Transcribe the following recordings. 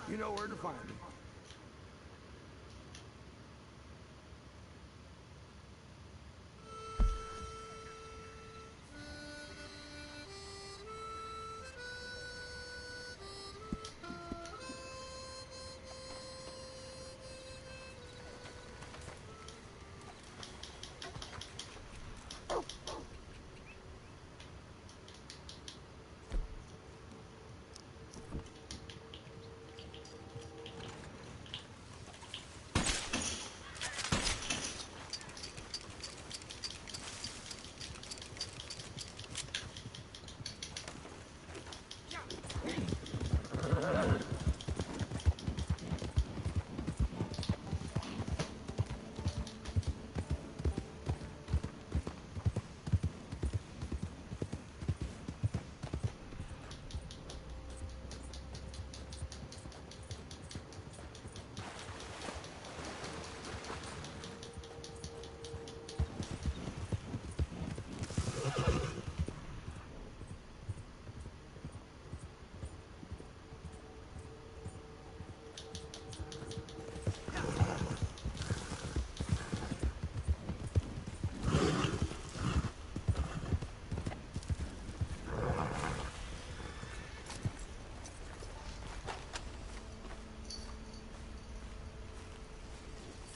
You know where to find me.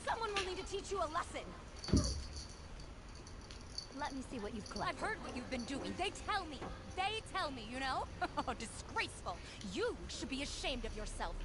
Someone will need to teach you a lesson. Let me see what you've collected. I've heard what you've been doing. They tell me, you know? Oh, disgraceful. You should be ashamed of yourself.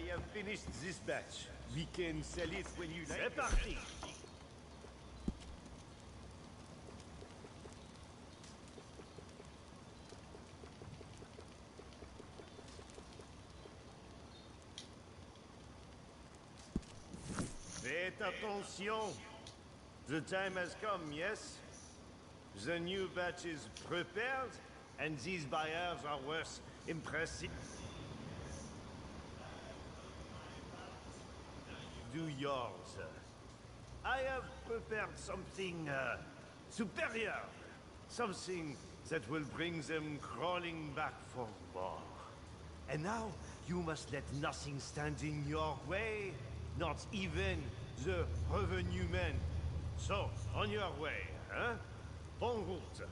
I have finished this batch. We can sell it when you like. C'est parti. Faites attention. The time has come, yes? The new batch is prepared, and these buyers are worth impressive. Do yours. I have prepared something superior. Something that will bring them crawling back for more. And now, you must let nothing stand in your way. Not even the revenue men. So, on your way, huh? En route.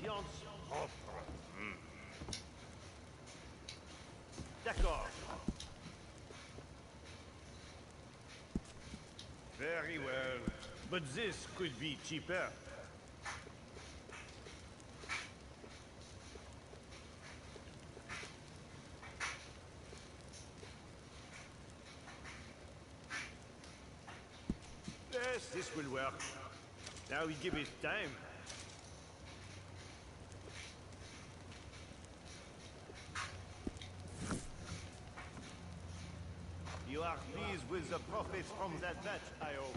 conscience propre. D'accord. Very well. But this could be cheaper. Yes, this will work. Now we give it time. You are pleased with the profits from that batch, I hope.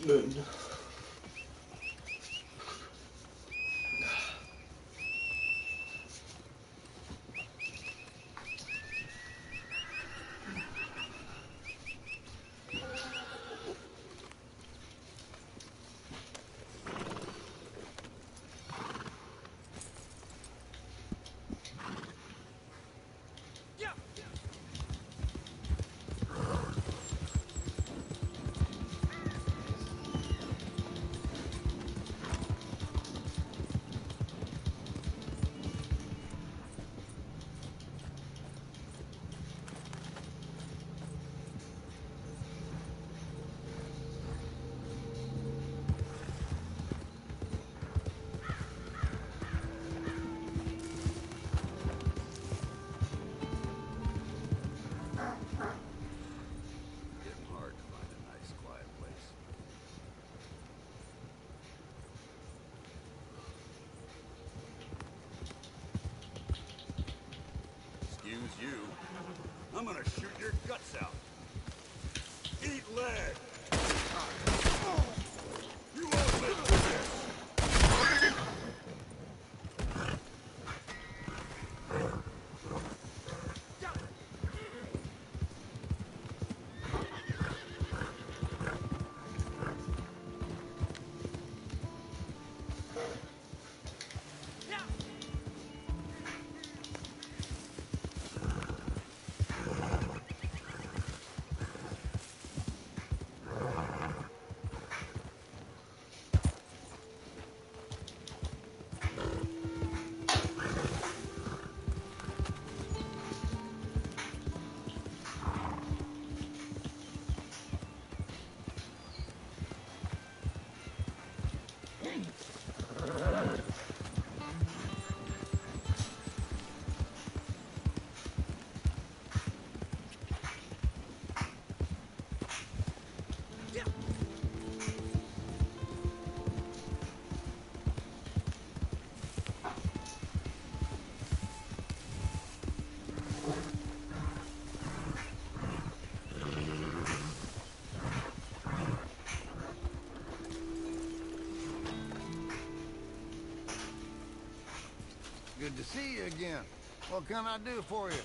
Moon. You. I'm gonna shoot your guts out. Eat lead! You won't live through this! Good to see you again. What can I do for you?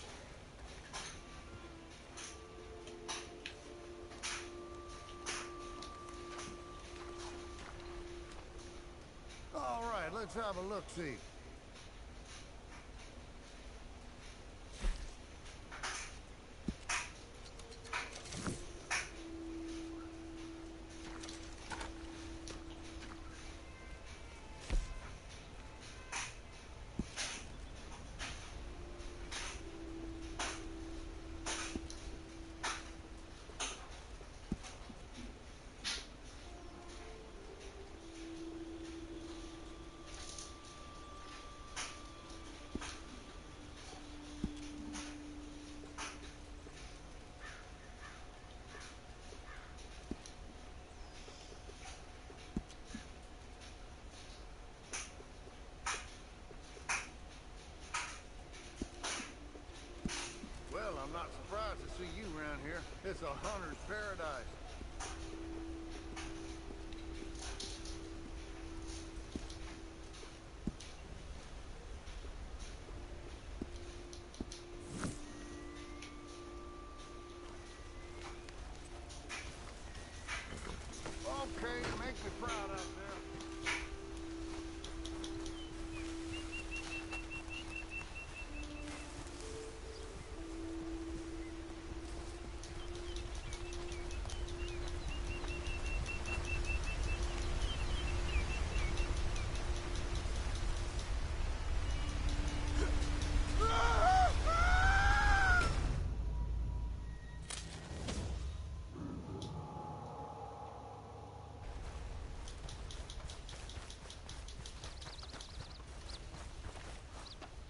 All right, let's have a look-see. here. It's a hunter's paradise. Okay, make me proud out there.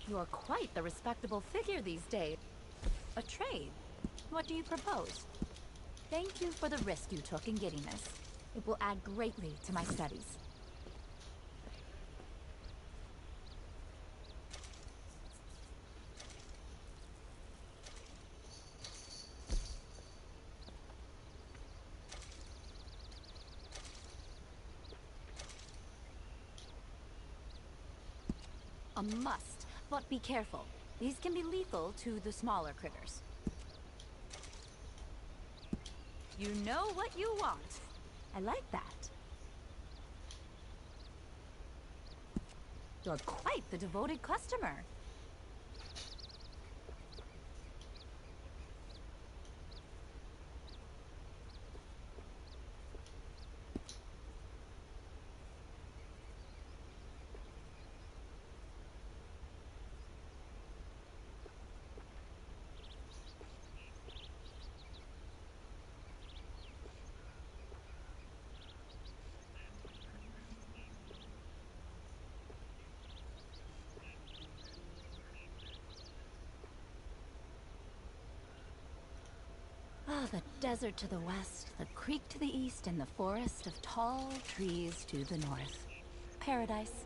You're quite the respectable figure these days. A trade? What do you propose? Thank you for the risk you took in getting this. It will add greatly to my studies. A must, but be careful. These can be lethal to the smaller critters. You know what you want. I like that. You're quite the devoted customer. Ah, the desert to the west, the creek to the east, and the forest of tall trees to the north. Paradise.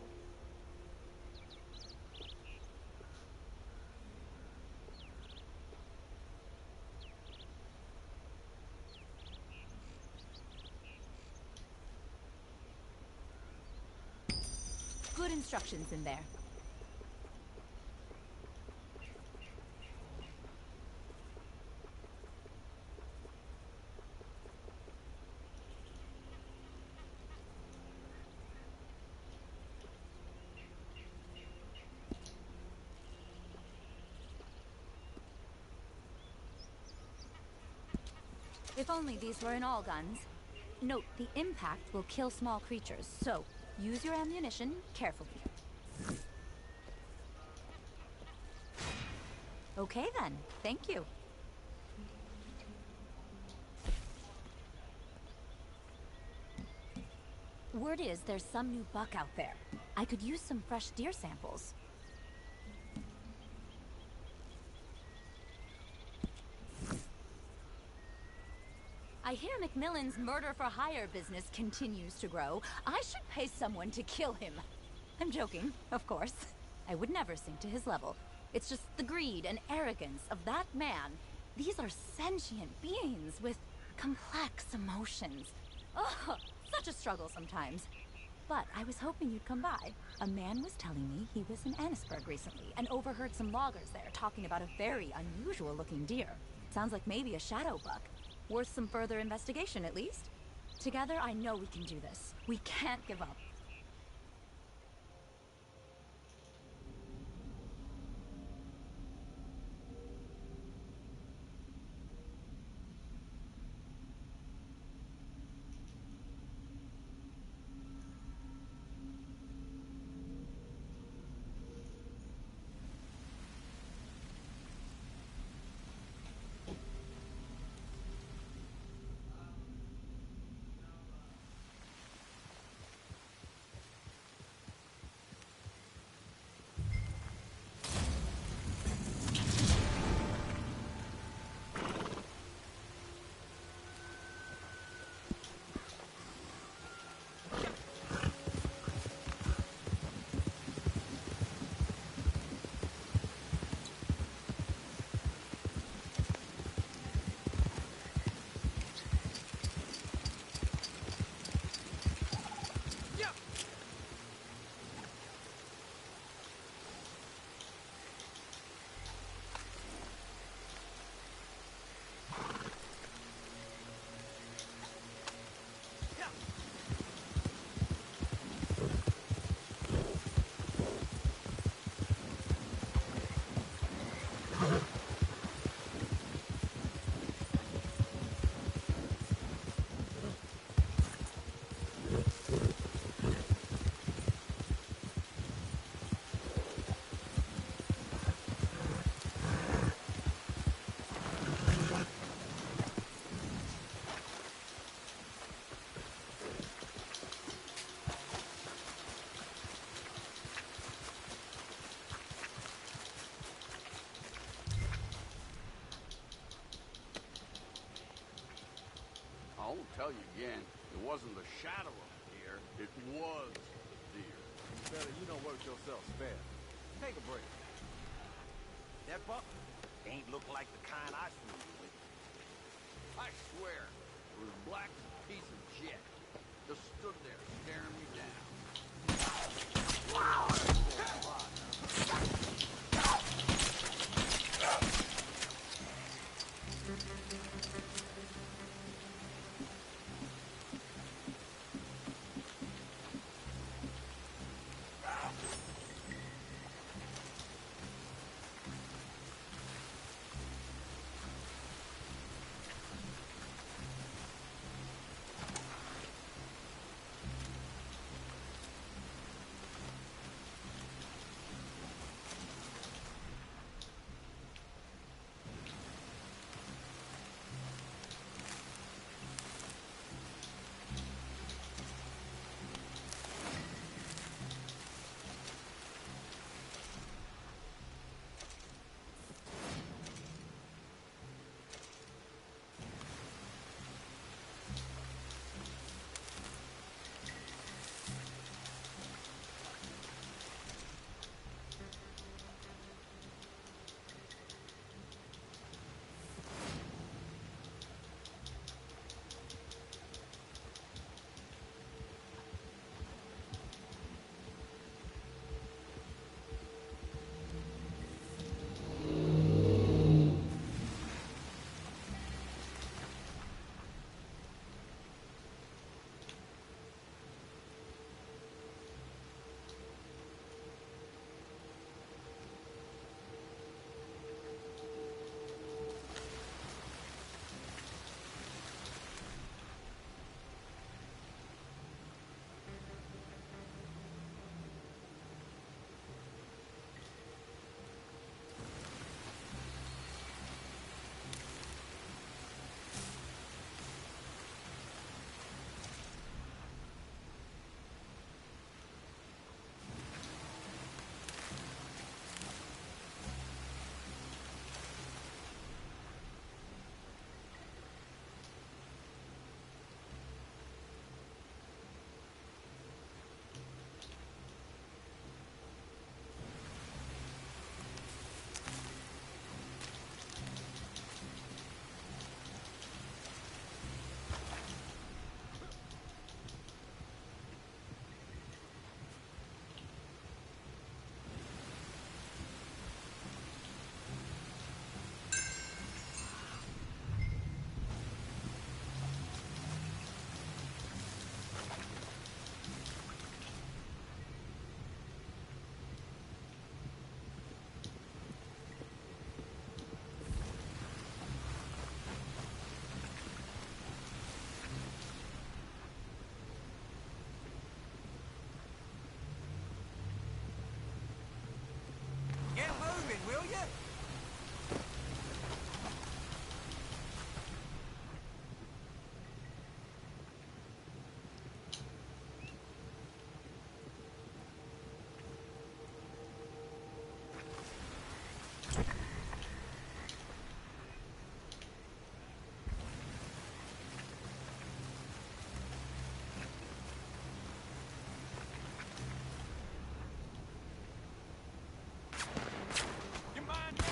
Good instructions in there. If only these were in all guns. Note, the impact will kill small creatures, so use your ammunition carefully. Okay then, thank you. Word is there's some new buck out there. I could use some fresh deer samples. I hear Macmillan's murder-for-hire business continues to grow. I should pay someone to kill him. I'm joking, of course. I would never sink to his level. It's just the greed and arrogance of that man. These are sentient beings with complex emotions. Ugh, such a struggle sometimes. But I was hoping you'd come by. A man was telling me he was in Annisburg recently and overheard some loggers there talking about a very unusual-looking deer. Sounds like maybe a shadow buck. Worth some further investigation, at least. Together, I know we can do this. We can't give up. I won't tell you again. It wasn't the shadow of a deer. It was a deer. Better you don't work yourself spare. Take a break. That buck ain't look like the kind I fooled with. I swear, it was black as a piece of jet. Just stood there staring me down. Get moving, will you? You mind me?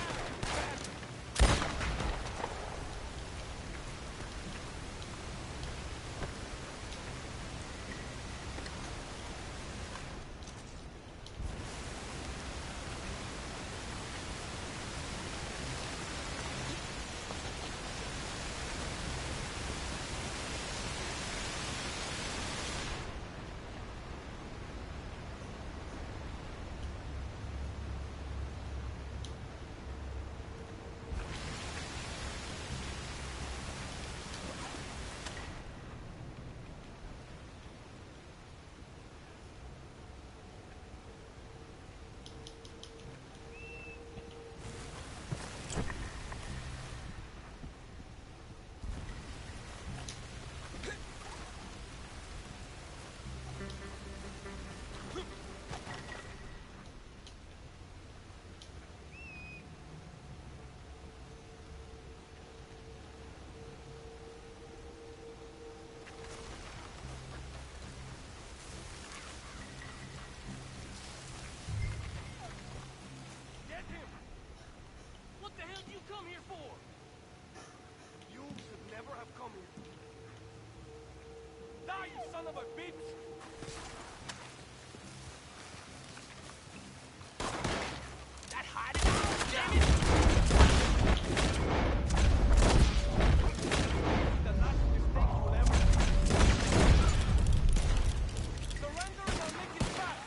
come here for? You should never have come here. Die, you son of a bitch! That hide it out, damn it! The last mistake you will ever make. Surrender and I'll make it fast!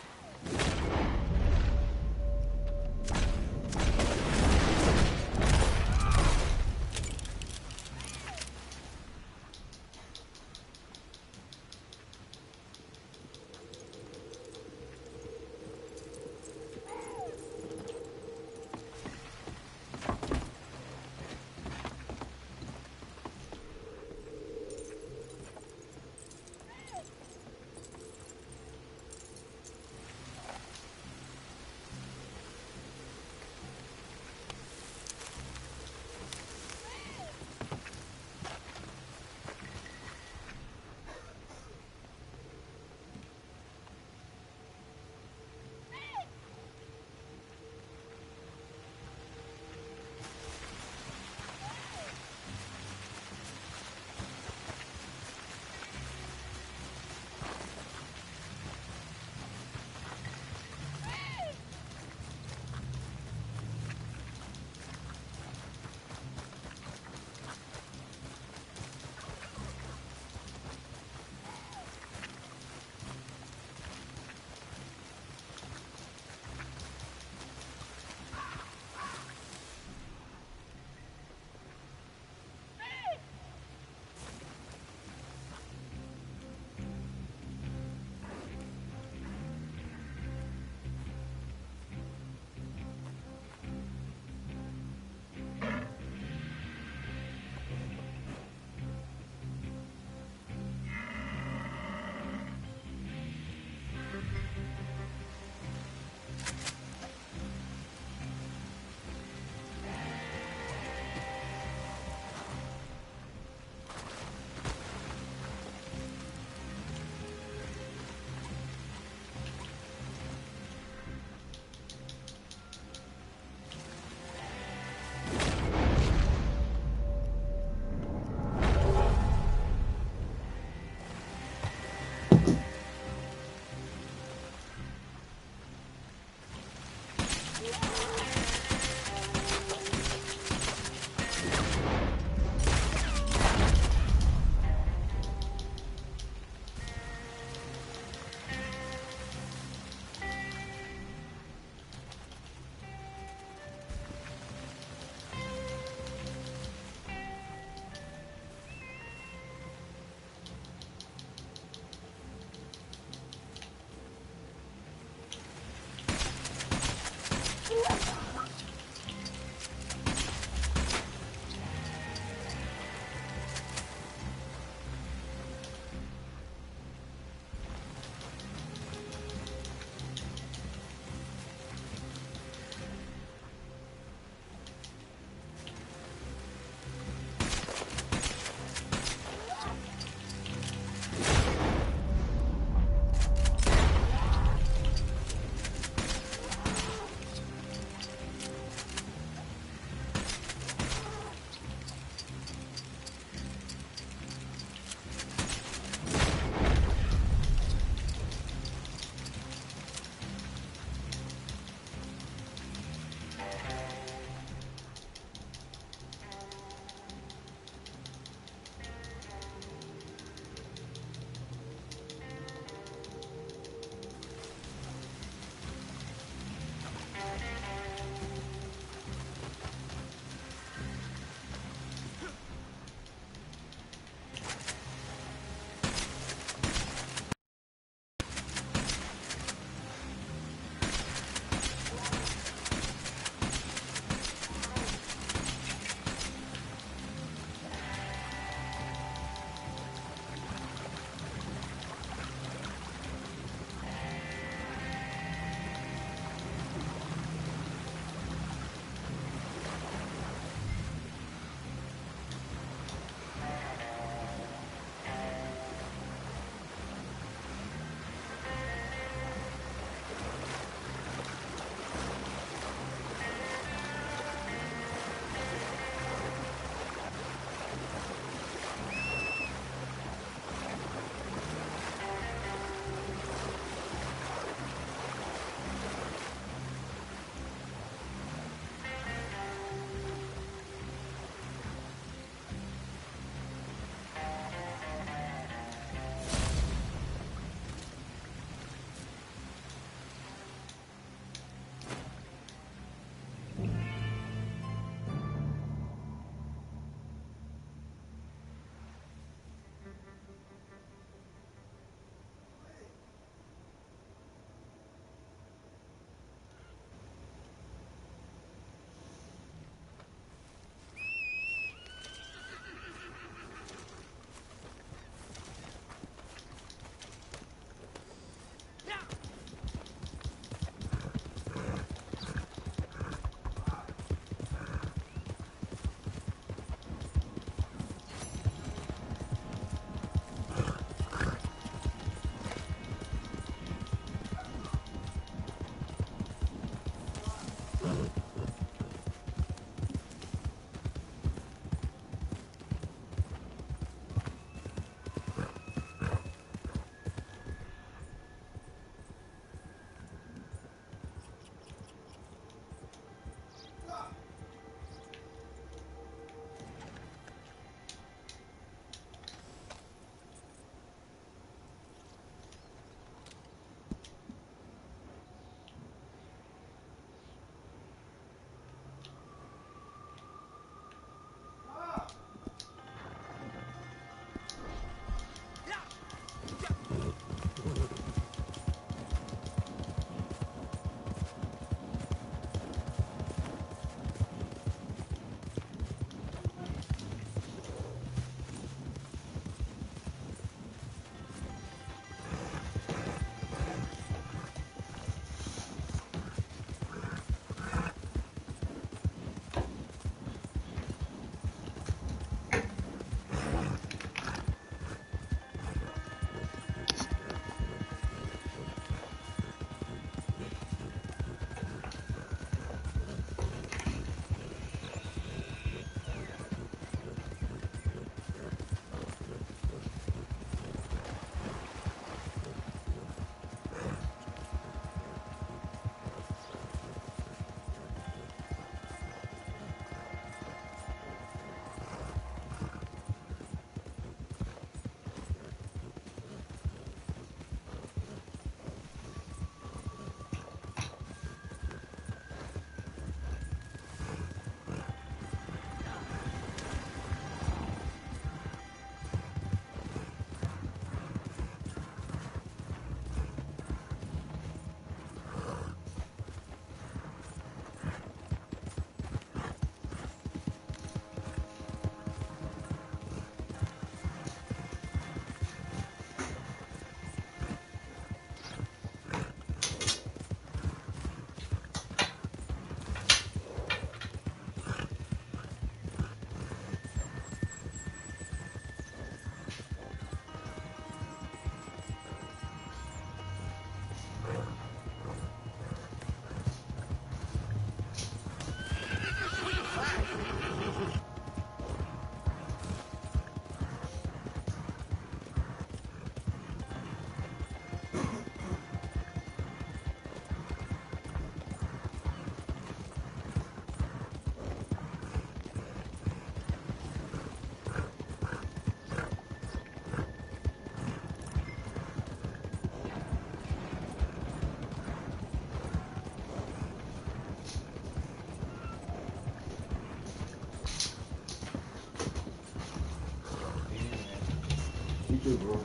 too, bro.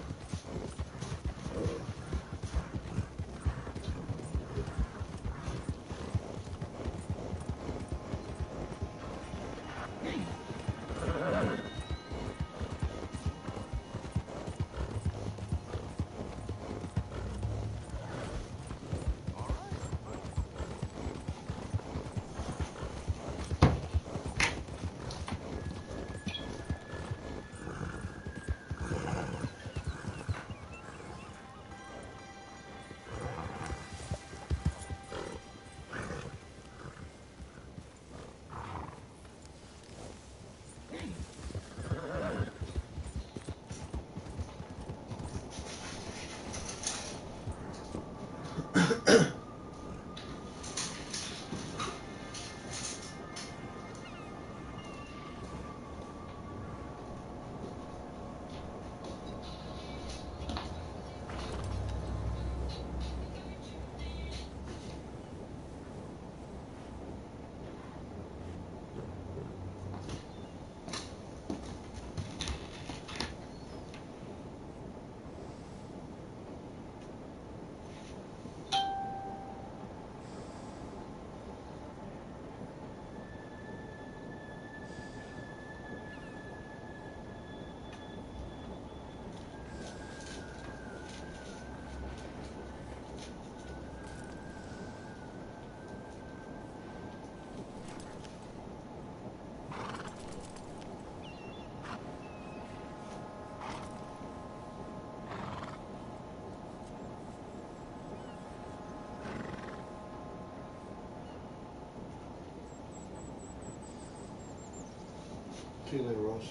See you later, Ross.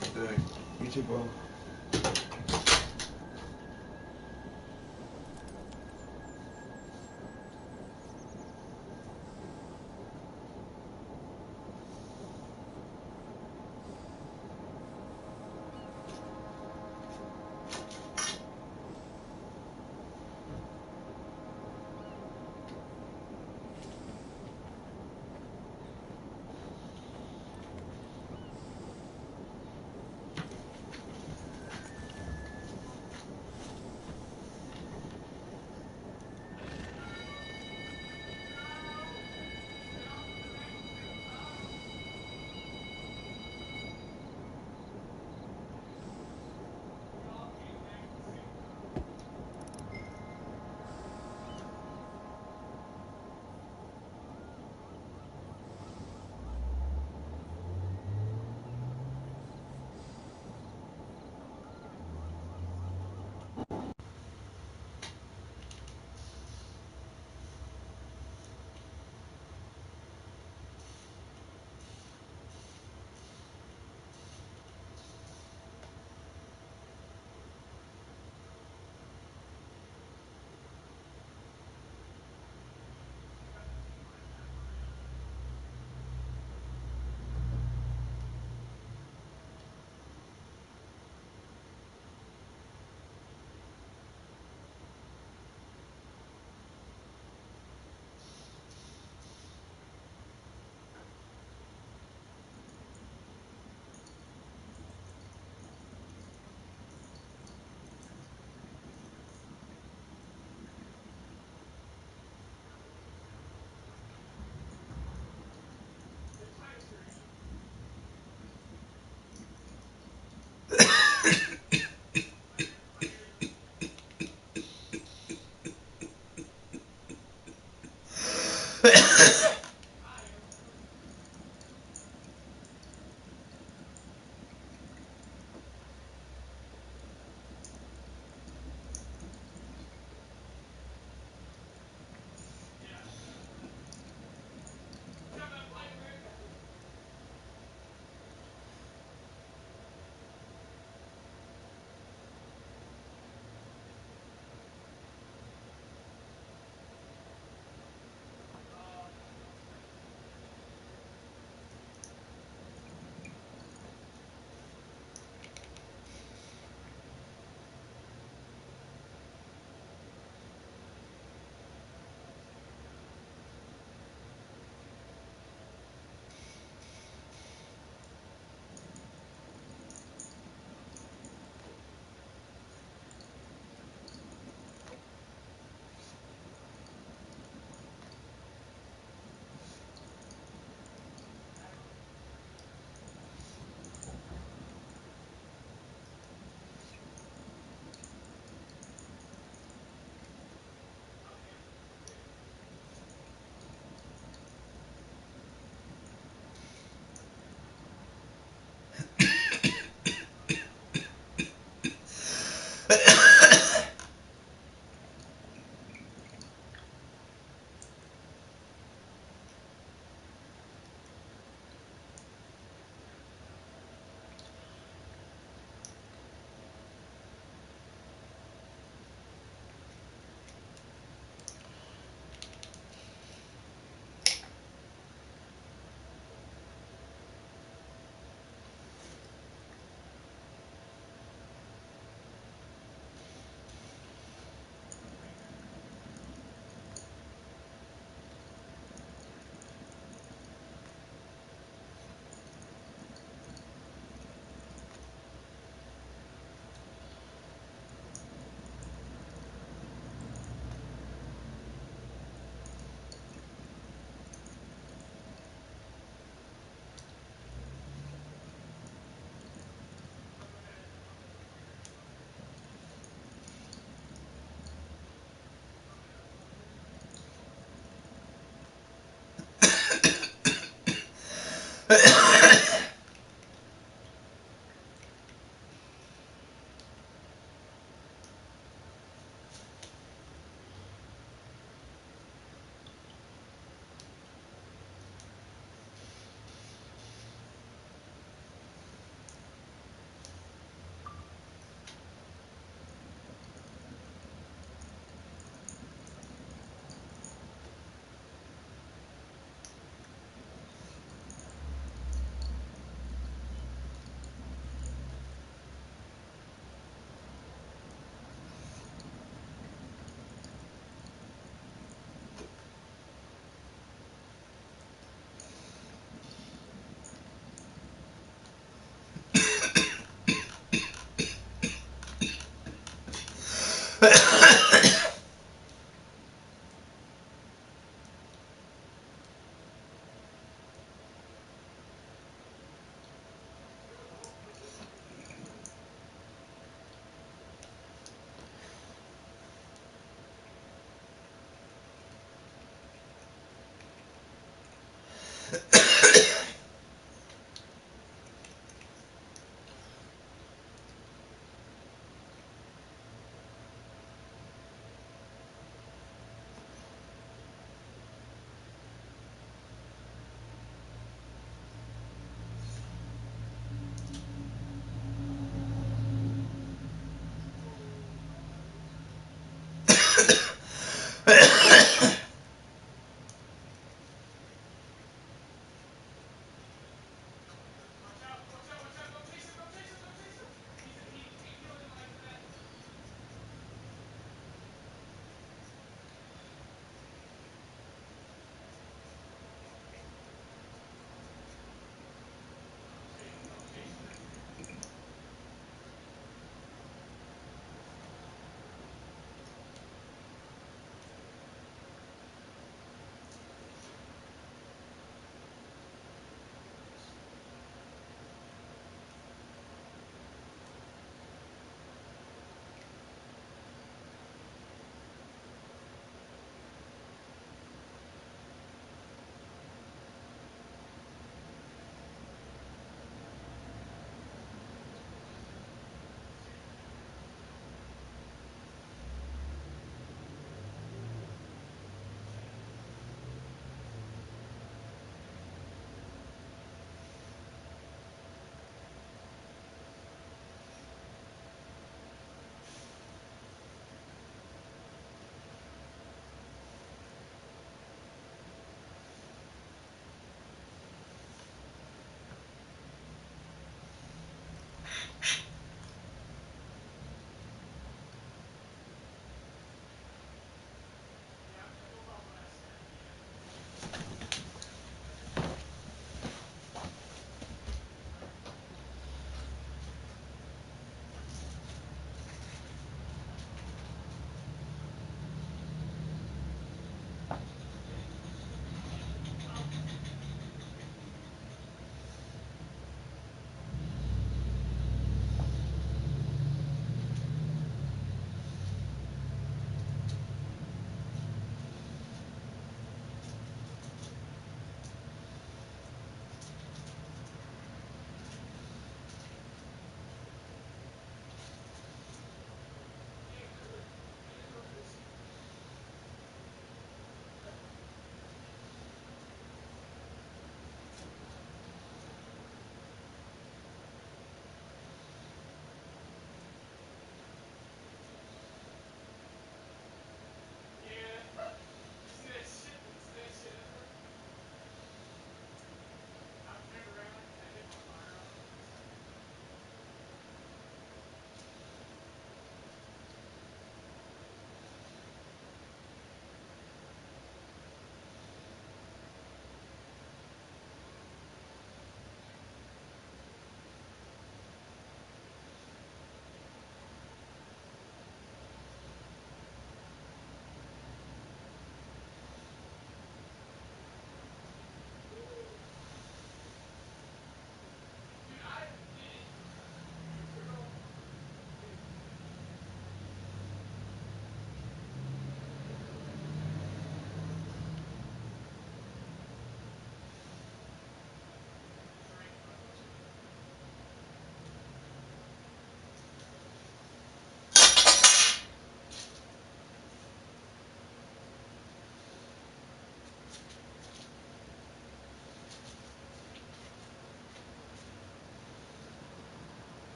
Good day. You too, bro.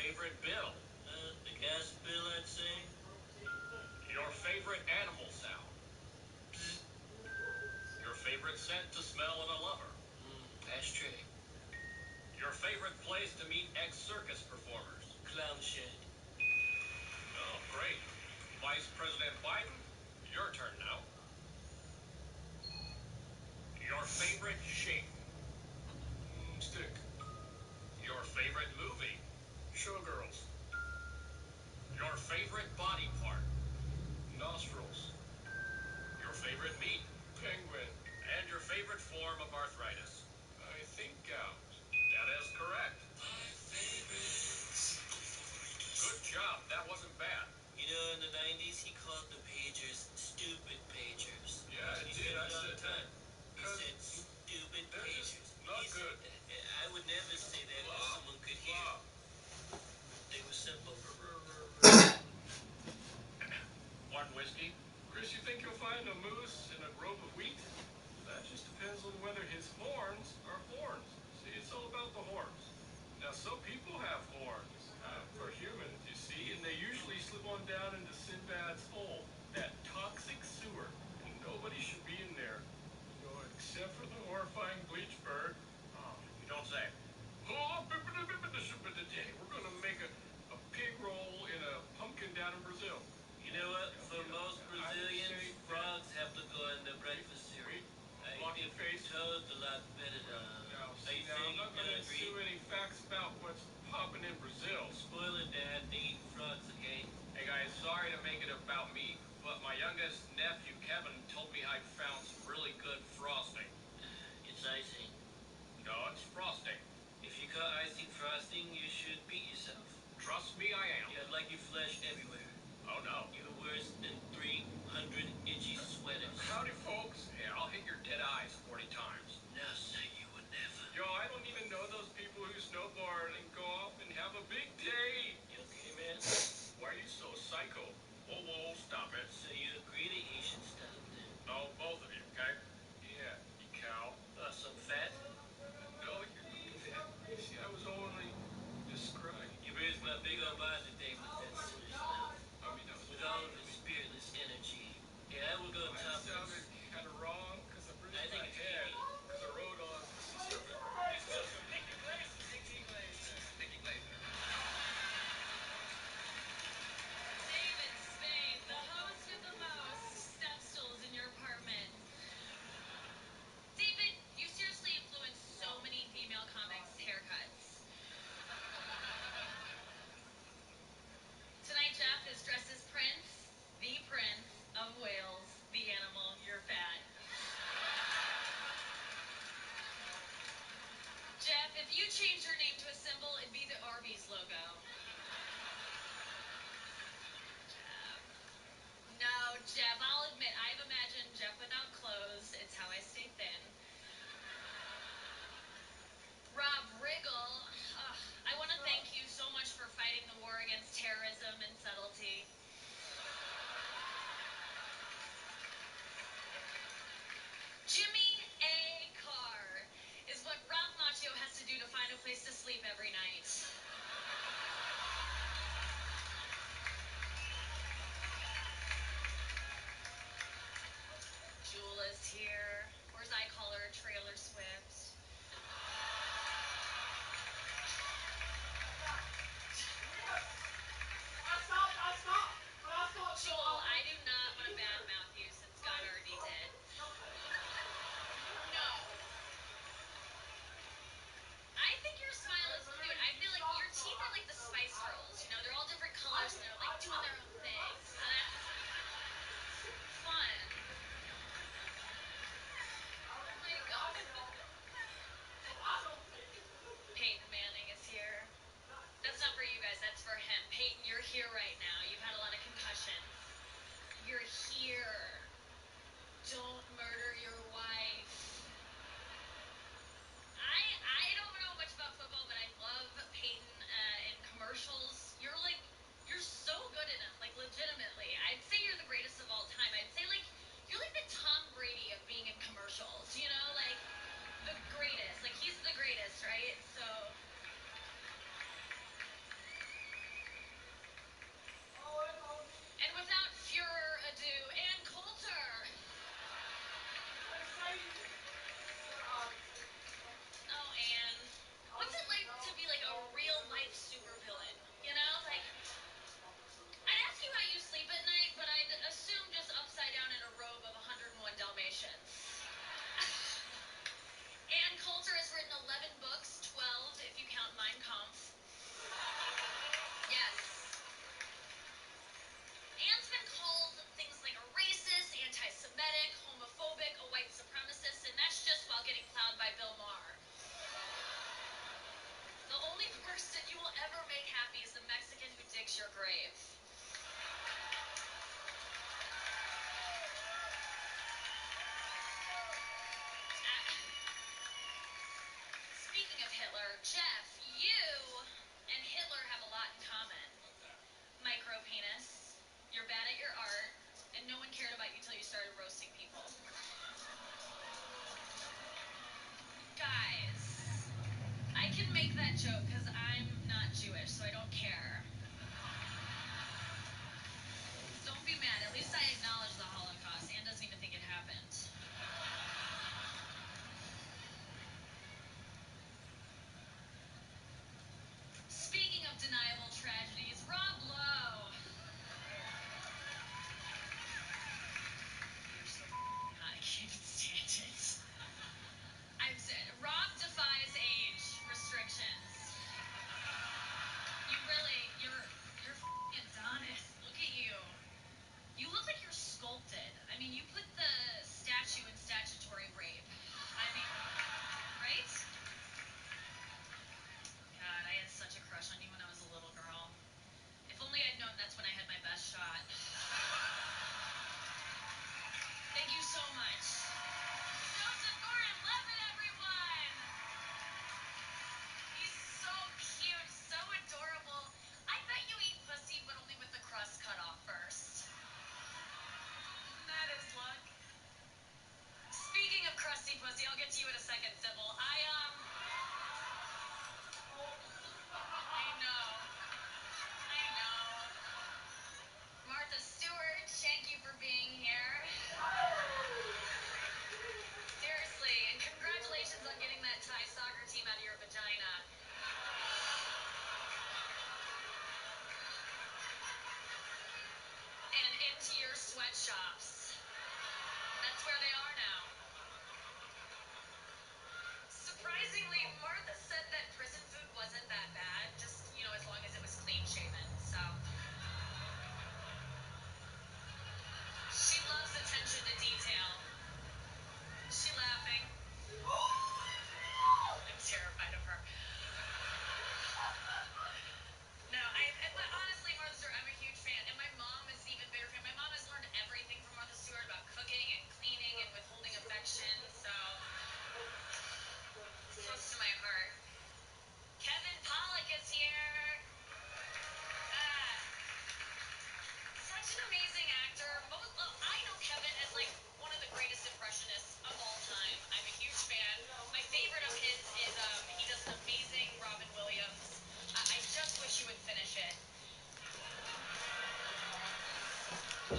favorite bill? The gas bill, I'd say. Your favorite animal sound? Your favorite scent to smell in a lover? Ashtray. Your favorite place to meet ex-circus performers? Clown shed. Oh, great. Vice President Biden, your turn now. Your favorite shape? Stick. Your favorite movie? Showgirls. Your favorite body part? Nostrils. Your favorite meat? Penguin. And your favorite form of arthritis? I think gout. That is correct. My favorites. Good job. That wasn't bad. You know, in the 90s, he called the pagers stupid pagers. Yeah, I did. I said that. He said stupid pagers. Not good. I would never say that if someone could hear. They were simple. One whiskey. Chris, you think you'll find a moose in a grove of wheat? That just depends on whether his horns are horns. See, it's all about the horns. Now, some people have horns for humans, you see, and they usually slip on down into Sinbad's hole, that toxic sewer, and nobody should be in there, you know, except for the horrifying bleach bird. Oh, you don't say. Oh, we're gonna make a pig roll in a pumpkin down in Brazil. You know what? For most Brazilians, frogs have to go in the breakfast cereal. I think toad's a lot better than. I'm not gonna assume any facts about what's popping in Brazil. Spoil it, Dad. They eat frogs, okay? Hey guys, sorry to make it about me, but my youngest nephew Kevin told me I'd found some really good frosting. It's icing. No, it's frosting. If you call icing frosting, you should beat yourself. Trust me, I am. Yeah, like your flesh everywhere. Oh no. You're worse than 300 itchy sweaters. Howdy, folks. Yeah, I'll hit your dead eyes 40 times. No, sir, you would never. Yo, I don't even know those people who snowboard and go off and have a big day. You okay, man? Why are you so psycho? Whoa, whoa, stop it. So you agree that he should stop then? No, both of you, okay? Yeah, you cow. So fat? No, you're fat. You see, I was only describing. You raised my big old body today with that silly smell. I mean, that was with all of his spiritless energy. Yeah, I will go topless. That sounded kind of wrong, because I bruised my head, because I rode on the sea serpent. Sticky Glazer.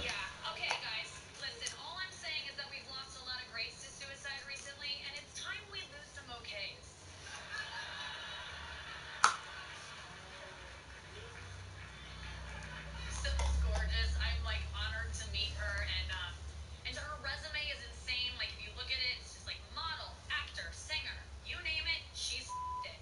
Yeah, okay, guys. Listen, all I'm saying is that we've lost a lot of greats to suicide recently, and it's time we lose some okays. Sybil's gorgeous. I'm like honored to meet her, and her resume is insane. Like if you look at it, it's just like model, actor, singer, you name it, she's it.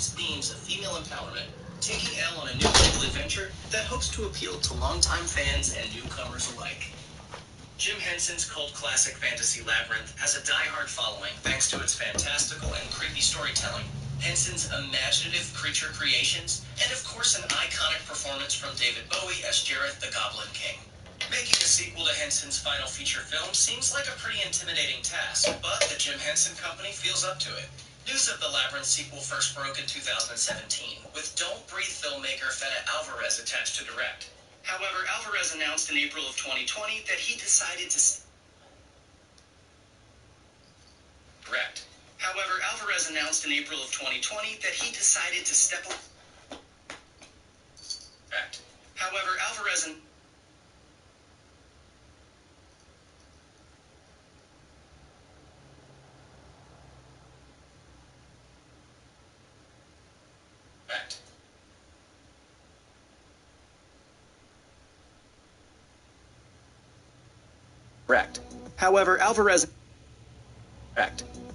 complex themes of female empowerment, taking Elle on a new global adventure that hopes to appeal to longtime fans and newcomers alike. Jim Henson's cult classic fantasy Labyrinth has a die-hard following thanks to its fantastical and creepy storytelling, Henson's imaginative creature creations, and of course an iconic performance from David Bowie as Jareth the Goblin King. Making a sequel to Henson's final feature film seems like a pretty intimidating task, but the Jim Henson Company feels up to it. News of the Labyrinth sequel first broke in 2017, with Don't Breathe filmmaker Fede Alvarez attached to direct. However, Alvarez announced in April of 2020 that he decided to direct. However, Alvarez announced in April of 2020 that he decided to step away. However, Alvarez and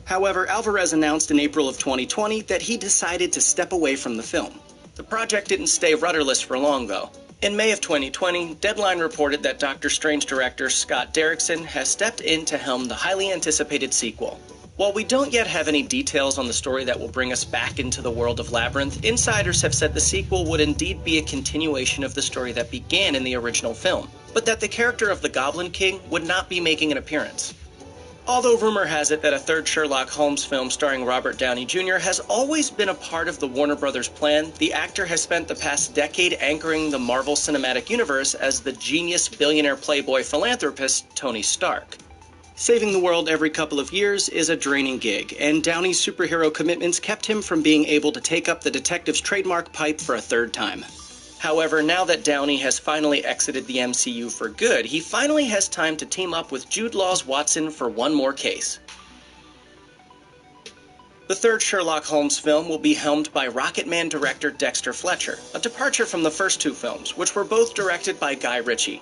However, Alvarez announced in April of 2020 that he decided to step away from the film. The project didn't stay rudderless for long, though. In May of 2020, Deadline reported that Doctor Strange director Scott Derrickson has stepped in to helm the highly anticipated sequel. While we don't yet have any details on the story that will bring us back into the world of Labyrinth, insiders have said the sequel would indeed be a continuation of the story that began in the original film, but that the character of the Goblin King would not be making an appearance. Although rumor has it that a third Sherlock Holmes film starring Robert Downey Jr. has always been a part of the Warner Brothers plan, the actor has spent the past decade anchoring the Marvel Cinematic Universe as the genius billionaire playboy philanthropist Tony Stark. Saving the world every couple of years is a draining gig, and Downey's superhero commitments kept him from being able to take up the detective's trademark pipe for a third time. However, now that Downey has finally exited the MCU for good, he finally has time to team up with Jude Law's Watson for one more case. The third Sherlock Holmes film will be helmed by Rocketman director Dexter Fletcher, a departure from the first two films, which were both directed by Guy Ritchie.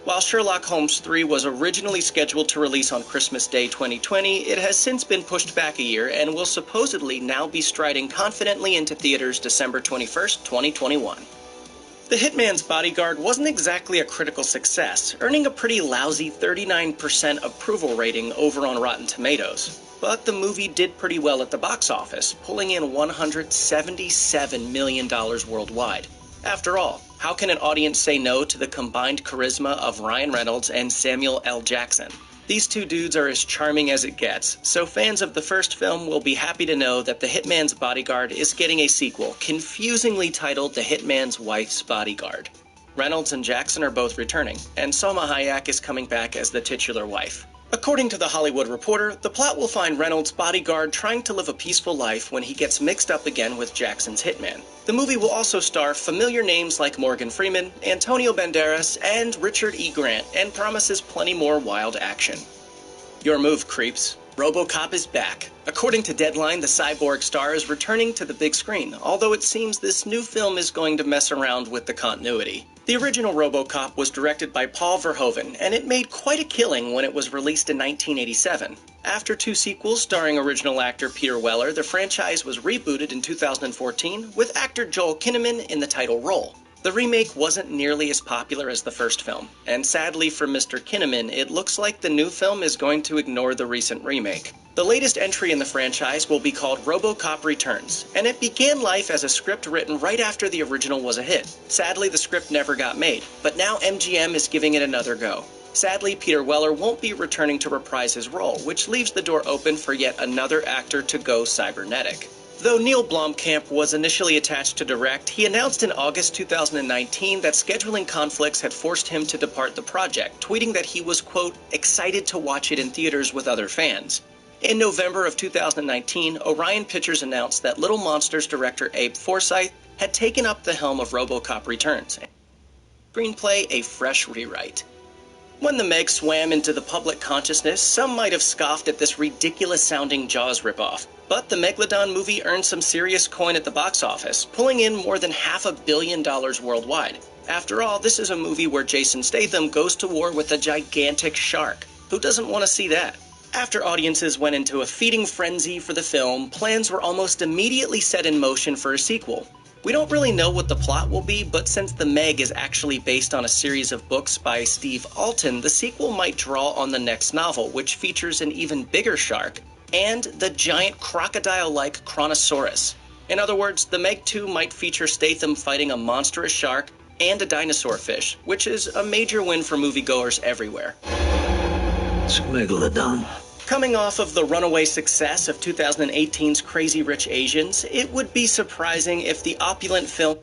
While Sherlock Holmes 3 was originally scheduled to release on Christmas Day 2020, it has since been pushed back a year and will supposedly now be striding confidently into theaters December 21st, 2021. The Hitman's Bodyguard wasn't exactly a critical success, earning a pretty lousy 39% approval rating over on Rotten Tomatoes. But the movie did pretty well at the box office, pulling in $177 million worldwide. After all, how can an audience say no to the combined charisma of Ryan Reynolds and Samuel L. Jackson? These two dudes are as charming as it gets, so fans of the first film will be happy to know that The Hitman's Bodyguard is getting a sequel, confusingly titled The Hitman's Wife's Bodyguard. Reynolds and Jackson are both returning, and Salma Hayek is coming back as the titular wife. According to The Hollywood Reporter, the plot will find Reynolds' bodyguard trying to live a peaceful life when he gets mixed up again with Jackson's hitman. The movie will also star familiar names like Morgan Freeman, Antonio Banderas, and Richard E. Grant, and promises plenty more wild action. Your move, creeps. RoboCop is back. According to Deadline, the cyborg star is returning to the big screen, although it seems this new film is going to mess around with the continuity. The original RoboCop was directed by Paul Verhoeven, and it made quite a killing when it was released in 1987. After two sequels starring original actor Peter Weller, the franchise was rebooted in 2014 with actor Joel Kinnaman in the title role. The remake wasn't nearly as popular as the first film, and sadly for Mr. Kinnaman, it looks like the new film is going to ignore the recent remake. The latest entry in the franchise will be called RoboCop Returns, and it began life as a script written right after the original was a hit. Sadly, the script never got made, but now MGM is giving it another go. Sadly, Peter Weller won't be returning to reprise his role, which leaves the door open for yet another actor to go cybernetic. Though Neil Blomkamp was initially attached to direct, he announced in August 2019 that scheduling conflicts had forced him to depart the project, tweeting that he was, quote, excited to watch it in theaters with other fans. In November of 2019, Orion Pictures announced that Little Monsters director Abe Forsyth had taken up the helm of RoboCop Returns. Screenplay a fresh rewrite. When The Meg swam into the public consciousness, some might have scoffed at this ridiculous-sounding Jaws ripoff. But the Megalodon movie earned some serious coin at the box office, pulling in more than $500 million worldwide. After all, this is a movie where Jason Statham goes to war with a gigantic shark. Who doesn't want to see that? After audiences went into a feeding frenzy for the film, plans were almost immediately set in motion for a sequel. We don't really know what the plot will be, but since The Meg is actually based on a series of books by Steve Alten, the sequel might draw on the next novel, which features an even bigger shark, and the giant crocodile-like Kronosaurus. In other words, The Meg 2 might feature Statham fighting a monstrous shark and a dinosaur fish, which is a major win for moviegoers everywhere. Megalodon. Coming off of the runaway success of 2018's Crazy Rich Asians, it would be surprising if the opulent film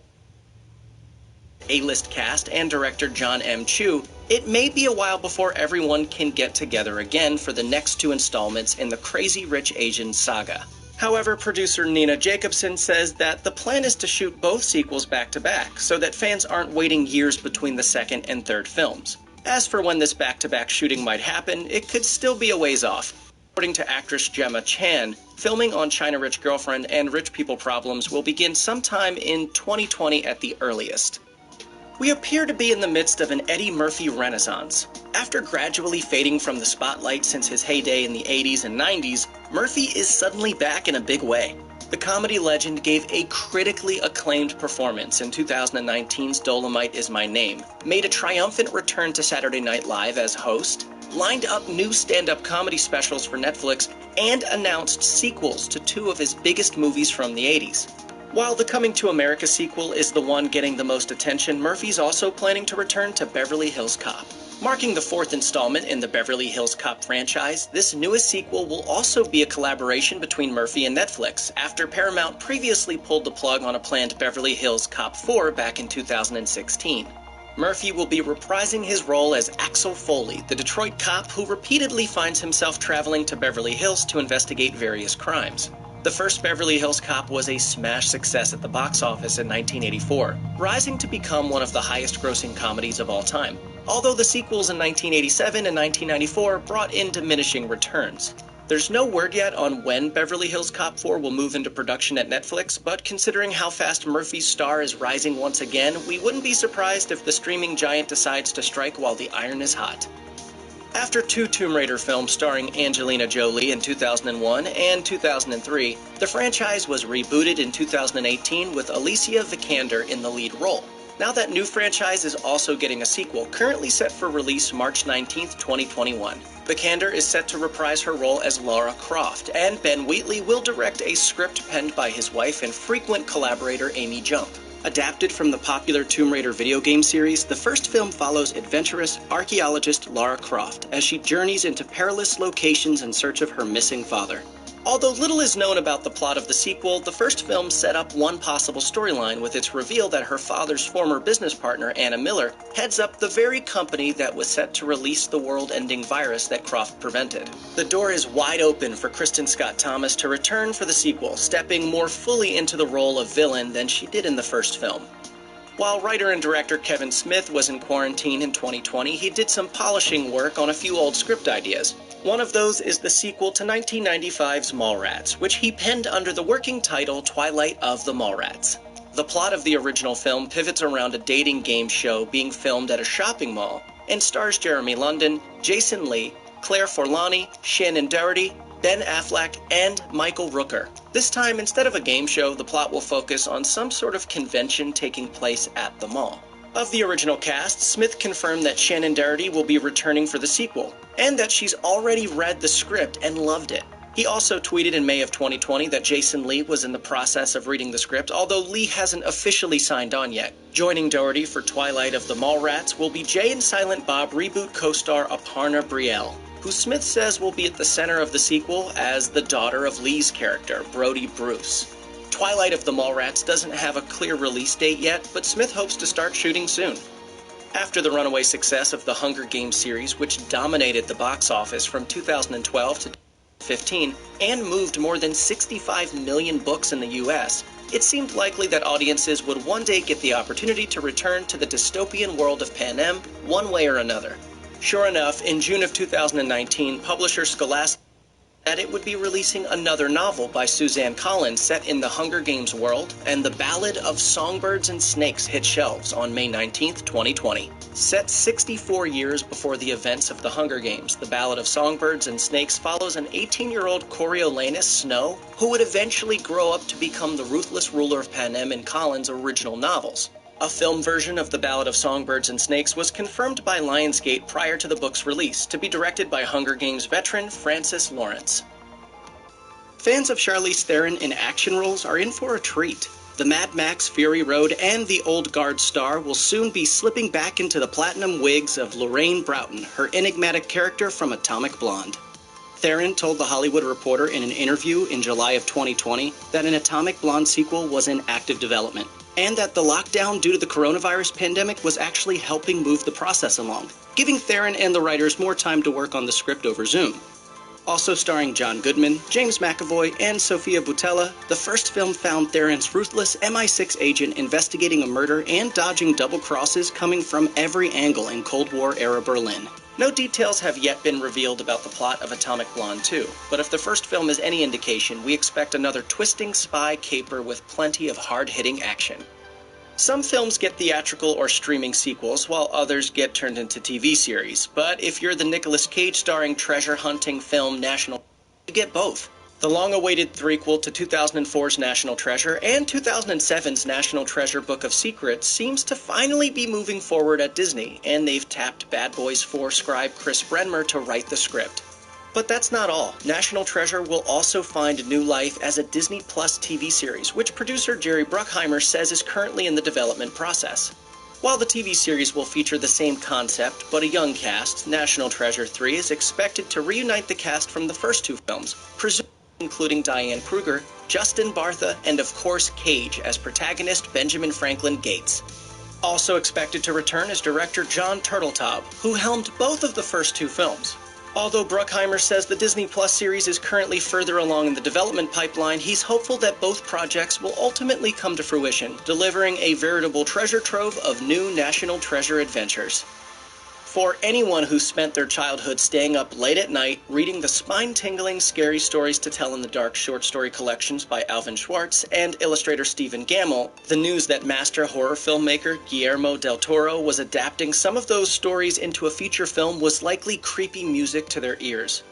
A-list cast and director John M. Chu, it may be a while before everyone can get together again for the next 2 installments in the Crazy Rich Asians saga. However, producer Nina Jacobson says that the plan is to shoot both sequels back-to-back, so that fans aren't waiting years between the second and third films. As for when this back-to-back shooting might happen, it could still be a ways off. According to actress Gemma Chan, filming on China Rich Girlfriend and Rich People Problems will begin sometime in 2020 at the earliest. We appear to be in the midst of an Eddie Murphy renaissance. After gradually fading from the spotlight since his heyday in the 80s and 90s, Murphy is suddenly back in a big way. The comedy legend gave a critically acclaimed performance in 2019's Dolomite Is My Name, made a triumphant return to Saturday Night Live as host, lined up new stand-up comedy specials for Netflix, and announced sequels to 2 of his biggest movies from the 80s. While the Coming to America sequel is the one getting the most attention, Murphy's also planning to return to Beverly Hills Cop. Marking the 4th installment in the Beverly Hills Cop franchise, this newest sequel will also be a collaboration between Murphy and Netflix, after Paramount previously pulled the plug on a planned Beverly Hills Cop 4 back in 2016. Murphy will be reprising his role as Axel Foley, the Detroit cop who repeatedly finds himself traveling to Beverly Hills to investigate various crimes. The first Beverly Hills Cop was a smash success at the box office in 1984, rising to become one of the highest-grossing comedies of all time. Although the sequels in 1987 and 1994 brought in diminishing returns. There's no word yet on when Beverly Hills Cop 4 will move into production at Netflix, but considering how fast Murphy's star is rising once again, we wouldn't be surprised if the streaming giant decides to strike while the iron is hot. After 2 Tomb Raider films starring Angelina Jolie in 2001 and 2003, the franchise was rebooted in 2018 with Alicia Vikander in the lead role. Now that new franchise is also getting a sequel, currently set for release March 19, 2021. Vikander is set to reprise her role as Lara Croft, and Ben Wheatley will direct a script penned by his wife and frequent collaborator Amy Jump. Adapted from the popular Tomb Raider video game series, the first film follows adventurous archaeologist Lara Croft as she journeys into perilous locations in search of her missing father. Although little is known about the plot of the sequel, the first film set up one possible storyline with its reveal that her father's former business partner, Anna Miller, heads up the very company that was set to release the world-ending virus that Croft prevented. The door is wide open for Kristen Scott Thomas to return for the sequel, stepping more fully into the role of villain than she did in the first film. While writer and director Kevin Smith was in quarantine in 2020, he did some polishing work on a few old script ideas. One of those is the sequel to 1995's Mallrats, which he penned under the working title Twilight of the Mallrats. The plot of the original film pivots around a dating game show being filmed at a shopping mall and stars Jeremy London, Jason Lee, Claire Forlani, Shannon Doherty, Ben Affleck, and Michael Rooker. This time, instead of a game show, the plot will focus on some sort of convention taking place at the mall. Of the original cast, Smith confirmed that Shannon Doherty will be returning for the sequel, and that she's already read the script and loved it. He also tweeted in May of 2020 that Jason Lee was in the process of reading the script, although Lee hasn't officially signed on yet. Joining Doherty for Twilight of the Mallrats will be Jay and Silent Bob reboot co-star Aparna Brielle, who Smith says will be at the center of the sequel as the daughter of Lee's character, Brody Bruce. Twilight of the Mallrats doesn't have a clear release date yet, but Smith hopes to start shooting soon. After the runaway success of the Hunger Games series, which dominated the box office from 2012 to 2015 and moved more than 65 million books in the US, it seemed likely that audiences would one day get the opportunity to return to the dystopian world of Panem one way or another. Sure enough, in June of 2019, publisher Scholastic that it would be releasing another novel by Suzanne Collins set in the Hunger Games world, and The Ballad of Songbirds and Snakes hit shelves on May 19, 2020. Set 64 years before the events of the Hunger Games, The Ballad of Songbirds and Snakes follows an 18-year-old Coriolanus Snow who would eventually grow up to become the ruthless ruler of Panem in Collins' original novels. A film version of The Ballad of Songbirds and Snakes was confirmed by Lionsgate prior to the book's release, to be directed by Hunger Games veteran Francis Lawrence. Fans of Charlize Theron in action roles are in for a treat. The Mad Max Fury Road and The Old Guard star will soon be slipping back into the platinum wigs of Lorraine Broughton, her enigmatic character from Atomic Blonde. Theron told The Hollywood Reporter in an interview in July of 2020 that an Atomic Blonde sequel was in active development, and that the lockdown due to the coronavirus pandemic was actually helping move the process along, giving Theron and the writers more time to work on the script over Zoom. Also starring John Goodman, James McAvoy, and Sofia Boutella, the first film found Theron's ruthless MI6 agent investigating a murder and dodging double crosses coming from every angle in Cold War-era Berlin. No details have yet been revealed about the plot of Atomic Blonde 2, but if the first film is any indication, we expect another twisting spy caper with plenty of hard-hitting action. Some films get theatrical or streaming sequels, while others get turned into TV series. But if you're the Nicolas Cage starring treasure-hunting film National, you get both. The long-awaited threequel to 2004's National Treasure and 2007's National Treasure Book of Secrets seems to finally be moving forward at Disney, and they've tapped Bad Boys 4 scribe Chris Brenmer to write the script. But that's not all. National Treasure will also find new life as a Disney Plus TV series, which producer Jerry Bruckheimer says is currently in the development process. While the TV series will feature the same concept, but a young cast, National Treasure 3 is expected to reunite the cast from the first two films, presumably including Diane Kruger, Justin Bartha, and of course Cage as protagonist Benjamin Franklin Gates. Also expected to return is director Jon Turteltaub, who helmed both of the first two films. Although Bruckheimer says the Disney Plus series is currently further along in the development pipeline, he's hopeful that both projects will ultimately come to fruition, delivering a veritable treasure trove of new National Treasure adventures. For anyone who spent their childhood staying up late at night, reading the spine-tingling Scary Stories to Tell in the Dark short story collections by Alvin Schwartz and illustrator Stephen Gammell, the news that master horror filmmaker Guillermo del Toro was adapting some of those stories into a feature film was likely creepy music to their ears.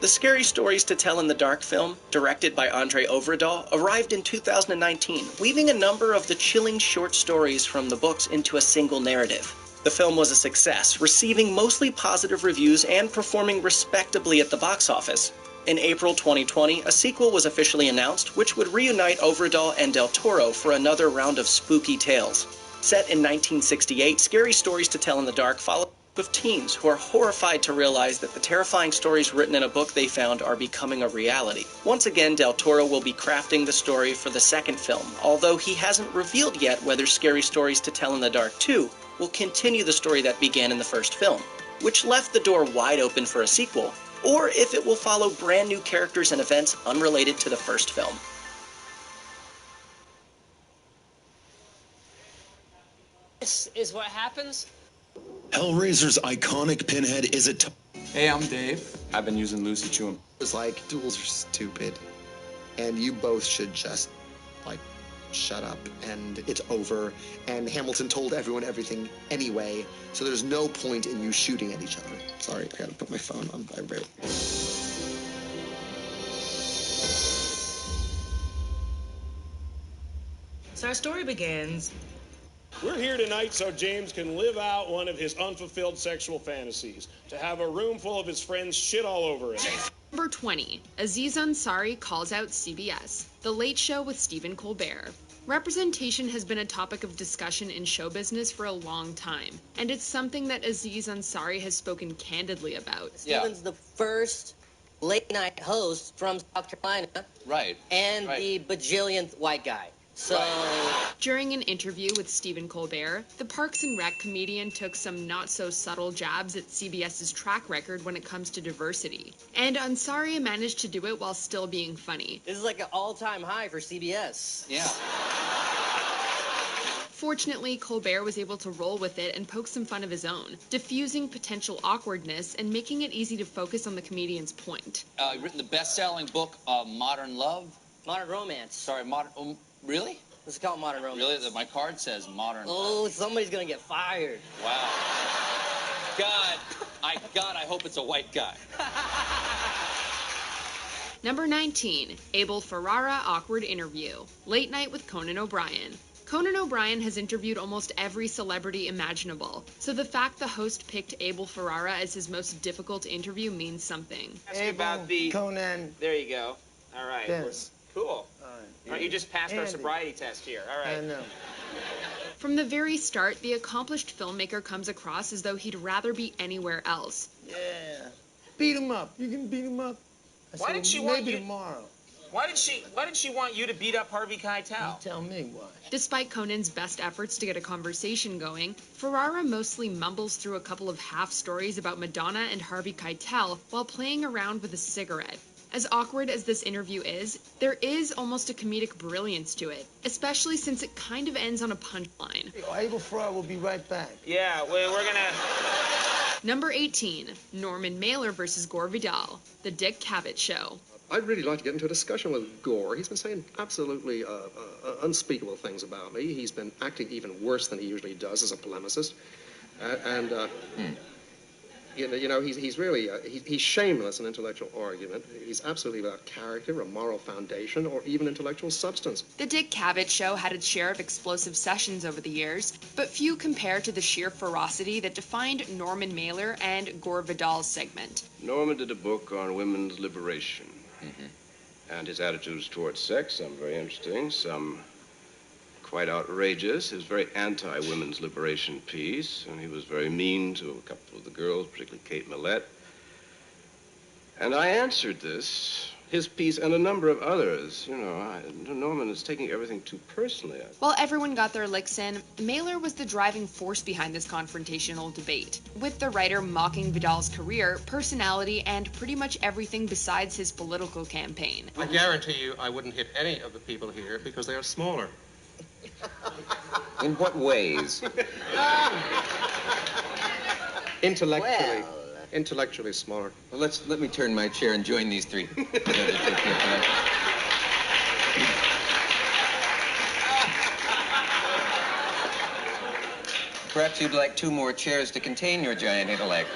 The Scary Stories to Tell in the Dark film, directed by Andre Ovredal, arrived in 2019, weaving a number of the chilling short stories from the books into a single narrative. The film was a success, receiving mostly positive reviews and performing respectably at the box office. In April 2020, a sequel was officially announced, which would reunite Ovredal and Del Toro for another round of spooky tales. Set in 1968, Scary Stories to Tell in the Dark follow a group of teens who are horrified to realize that the terrifying stories written in a book they found are becoming a reality. Once again, Del Toro will be crafting the story for the second film, although he hasn't revealed yet whether Scary Stories to Tell in the Dark 2 will continue the story that began in the first film, which left the door wide open for a sequel, or if it will follow brand new characters and events unrelated to the first film. This is what happens? Hellraiser's iconic pinhead is a Hey, I'm Dave. I've been using Lucy Chew. It's like, duels are stupid, and you both should just, shut up, and it's over, and Hamilton told everyone everything anyway, so there's no point in you shooting at each other. Sorry, I gotta put my phone on vibrate. So our story begins. We're here tonight so James can live out one of his unfulfilled sexual fantasies, to have a room full of his friends shit all over him. Number 20. Aziz Ansari calls out CBS. The Late Show with Stephen Colbert. Representation has been a topic of discussion in show business for a long time, and it's something that Aziz Ansari has spoken candidly about. Stephen's the first late-night host from South Carolina. Right. And the bajillionth white guy. So... During an interview with Stephen Colbert, the Parks and Rec comedian took some not-so-subtle jabs at CBS's track record when it comes to diversity. And Ansari managed to do it while still being funny. This is like an all-time high for CBS. Yeah. Fortunately, Colbert was able to roll with it and poke some fun of his own, diffusing potential awkwardness and making it easy to focus on the comedian's point. You've written the best-selling book, Modern Love? Modern Romance. Sorry, Modern... really? Let's call it Modern Romance. Really? My card says Modern Oh, Love. somebody's gonna get fired. Wow. God, I hope it's a white guy. Number 19, Abel Ferrara Awkward Interview. Late Night with Conan O'Brien. Conan O'Brien has interviewed almost every celebrity imaginable, so the fact the host picked Abel Ferrara as his most difficult interview means something. Ask you about the Conan. There you go. All right. Yes. Cool. All right, you just passed our Andy. sobriety test here. All right. I know. From the very start, the accomplished filmmaker comes across as though he'd rather be anywhere else. Yeah. Beat him up. You can beat him up. Why did she want you? Tomorrow. Why did she want you to beat up Harvey Keitel? You tell me why. Despite Conan's best efforts to get a conversation going, Ferrara mostly mumbles through a couple of half stories about Madonna and Harvey Keitel while playing around with a cigarette. As awkward as this interview is, there is almost a comedic brilliance to it, especially since it kind of ends on a punchline. Abel Ferrara will be right back. Yeah, we're gonna... Number 18, Norman Mailer versus Gore Vidal, The Dick Cavett Show. I'd really like to get into a discussion with Gore. He's been saying absolutely unspeakable things about me. He's been acting even worse than he usually does as a polemicist. You know, he's really, he's shameless in intellectual argument. He's absolutely without character, a moral foundation, or even intellectual substance. The Dick Cavett Show had its share of explosive sessions over the years, but few compare to the sheer ferocity that defined Norman Mailer and Gore Vidal's segment. Norman did a book on women's liberation. And his attitudes towards sex, some very interesting, some quite outrageous. He was very anti-women's liberation piece, and he was very mean to a couple of the girls, particularly Kate Millett. And I answered this, his piece, and a number of others. You know, Norman is taking everything too personally. While everyone got their licks in, Mailer was the driving force behind this confrontational debate, with the writer mocking Vidal's career, personality, and pretty much everything besides his political campaign. I guarantee you I wouldn't hit any of the people here because they are smaller. In what ways? Intellectually. Intellectually smaller. Well, let me turn my chair and join these three. Perhaps you'd like 2 more chairs to contain your giant intellect.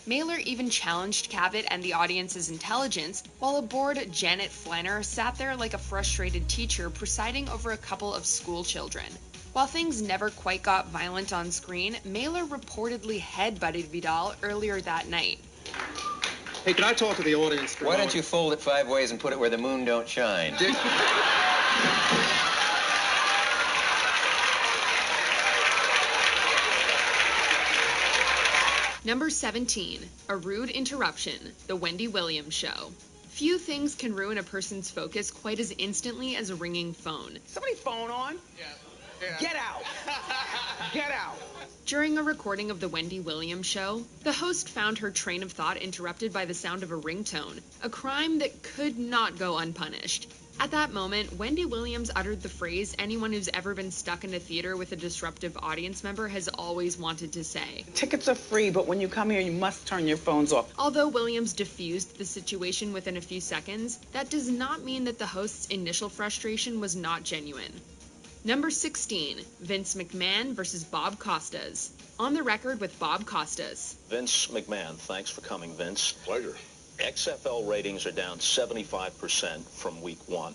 Mailer even challenged Cavett and the audience's intelligence, while a bored Janet Flanner sat there like a frustrated teacher presiding over a couple of school children. While things never quite got violent on screen, Mailer reportedly headbutted Vidal earlier that night. Hey, can I talk to the audience for a Why moment? don't you fold it 5 ways and put it where the moon don't shine? Dick... Number 17, A Rude Interruption, The Wendy Williams Show. Few things can ruin a person's focus quite as instantly as a ringing phone. Somebody phone on? Yeah. Get out! Get out! During a recording of The Wendy Williams Show, the host found her train of thought interrupted by the sound of a ringtone, a crime that could not go unpunished. At that moment, Wendy Williams uttered the phrase anyone who's ever been stuck in a theater with a disruptive audience member has always wanted to say. Tickets are free, but when you come here, you must turn your phones off. Although Williams diffused the situation within a few seconds, that does not mean that the host's initial frustration was not genuine. Number 16, Vince McMahon versus Bob Costas. On the record with Bob Costas. Vince McMahon, thanks for coming, Vince. Pleasure. XFL ratings are down 75% from week 1.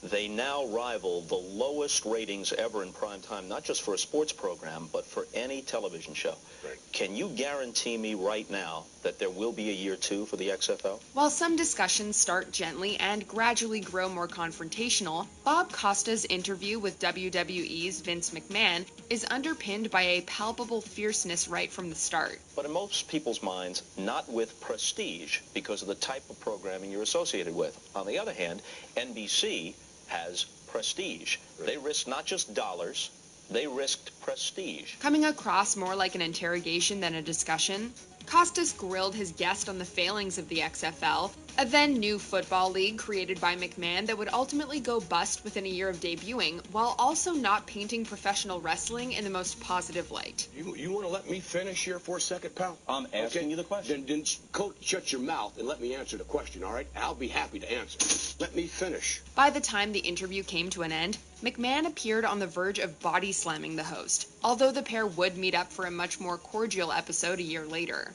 They now rival the lowest ratings ever in prime time, not just for a sports program, but for any television show. Right. Can you guarantee me right now that there will be a year 2 for the XFL? While some discussions start gently and gradually grow more confrontational, Bob Costa's interview with WWE's Vince McMahon is underpinned by a palpable fierceness right from the start. But in most people's minds, not with prestige because of the type of programming you're associated with. On the other hand, NBC has prestige. They risk not just dollars, they risked prestige. Coming across more like an interrogation than a discussion, Costas grilled his guest on the failings of the XFL a then new football league created by McMahon that would ultimately go bust within a year of debuting, while also not painting professional wrestling in the most positive light. You want to let me finish here for a second, pal? I'm asking you the question. Then Coach, shut your mouth and let me answer the question, all right? I'll be happy to answer. Let me finish. By the time the interview came to an end, McMahon appeared on the verge of body slamming the host, although the pair would meet up for a much more cordial episode a year later.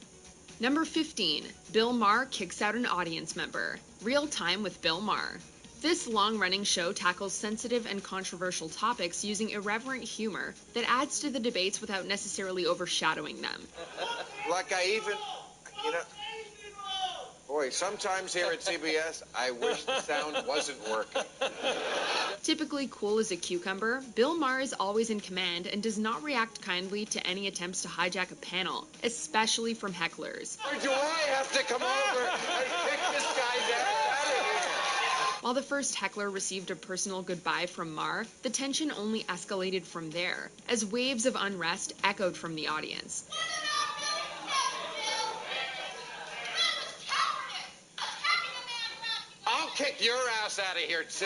Number 15, Bill Maher kicks out an audience member. Real Time with Bill Maher. This long-running show tackles sensitive and controversial topics using irreverent humor that adds to the debates without necessarily overshadowing them. Like boy, sometimes here at CBS, I wish the sound wasn't working. Typically cool as a cucumber, Bill Maher is always in command and does not react kindly to any attempts to hijack a panel, especially from hecklers. Or do I have to come over and kick this guy down out of here? While the first heckler received a personal goodbye from Maher, the tension only escalated from there, as waves of unrest echoed from the audience. I'll kick your ass out of here, too.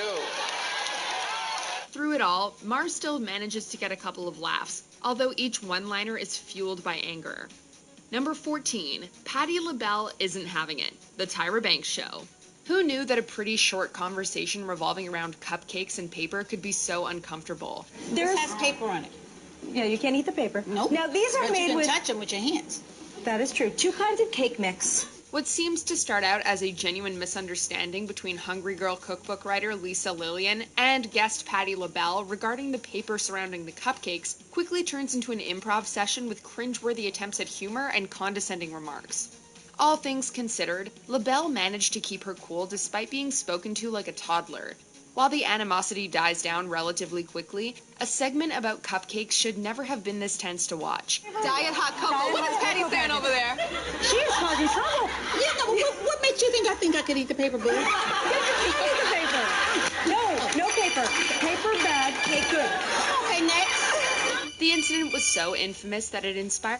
Through it all, Maher still manages to get a couple of laughs, although each one-liner is fueled by anger. Number 14, Patti LaBelle Isn't Having It, The Tyra Banks Show. Who knew that a pretty short conversation revolving around cupcakes and paper could be so uncomfortable? This has paper on it. Yeah, you can't eat the paper. Nope. Now, these are made with... you can touch them with your hands. That is true. 2 kinds of cake mix. What seems to start out as a genuine misunderstanding between Hungry Girl cookbook writer Lisa Lillian and guest Patti LaBelle regarding the paper surrounding the cupcakes quickly turns into an improv session with cringeworthy attempts at humor and condescending remarks. All things considered, LaBelle managed to keep her cool despite being spoken to like a toddler. While the animosity dies down relatively quickly, a segment about cupcakes should never have been this tense to watch. Diet hot cocoa. What is Patty saying over there? She is causing trouble. Yeah, no, what makes you think I could eat the paper, boo? Eat the paper. No paper. Paper bad, cake good. Okay, next. The incident was so infamous that it inspired...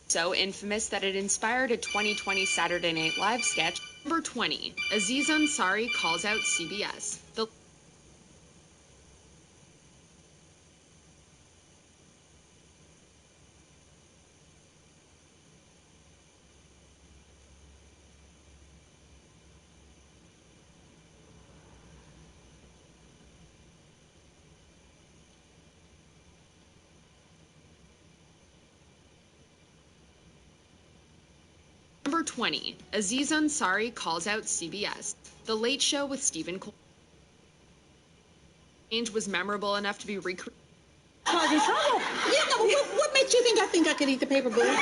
so infamous that it inspired a 2020 Saturday Night Live sketch. Number 20, Aziz Ansari calls out CBS. Number 20, Aziz Ansari calls out CBS. The Late Show with Stephen Colbert was memorable enough to be recreated. Causing trouble. Yeah, no, what makes you think I could eat the paper, boo? Eat the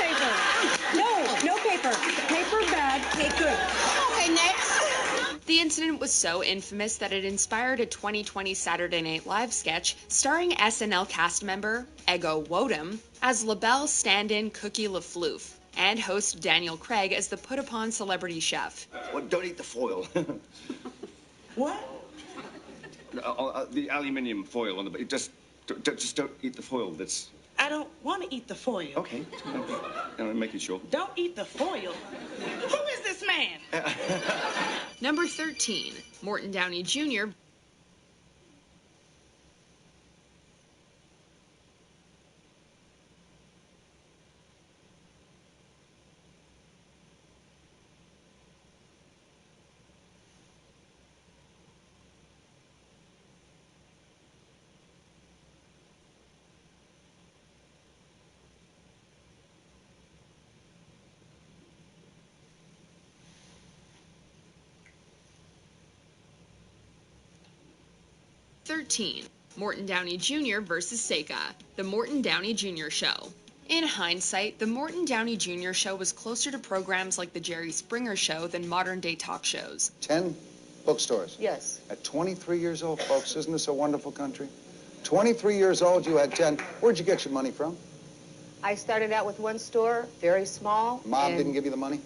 paper. No paper. Paper bad, cake good. Okay, next. The incident was so infamous that it inspired a 2020 Saturday Night Live sketch starring SNL cast member Ego Wodum as LaBelle's stand-in Cookie LaFloof, and host Daniel Craig as the put-upon celebrity chef. Well, don't eat the foil. What? The aluminium foil on the... Just don't eat the foil. That's... I don't want to eat the foil. Okay. I'm making sure. Don't eat the foil. Who is this man? Number 13, Morton Downey Jr. Morton Downey Jr. versus Seika, The Morton Downey Jr. Show. In hindsight, The Morton Downey Jr. Show was closer to programs like The Jerry Springer Show than modern-day talk shows. 10 bookstores? Yes. At 23 years old, folks, isn't this a wonderful country? 23 years old, you had 10. Where'd you get your money from? I started out with one store, very small. Mom didn't give you the money?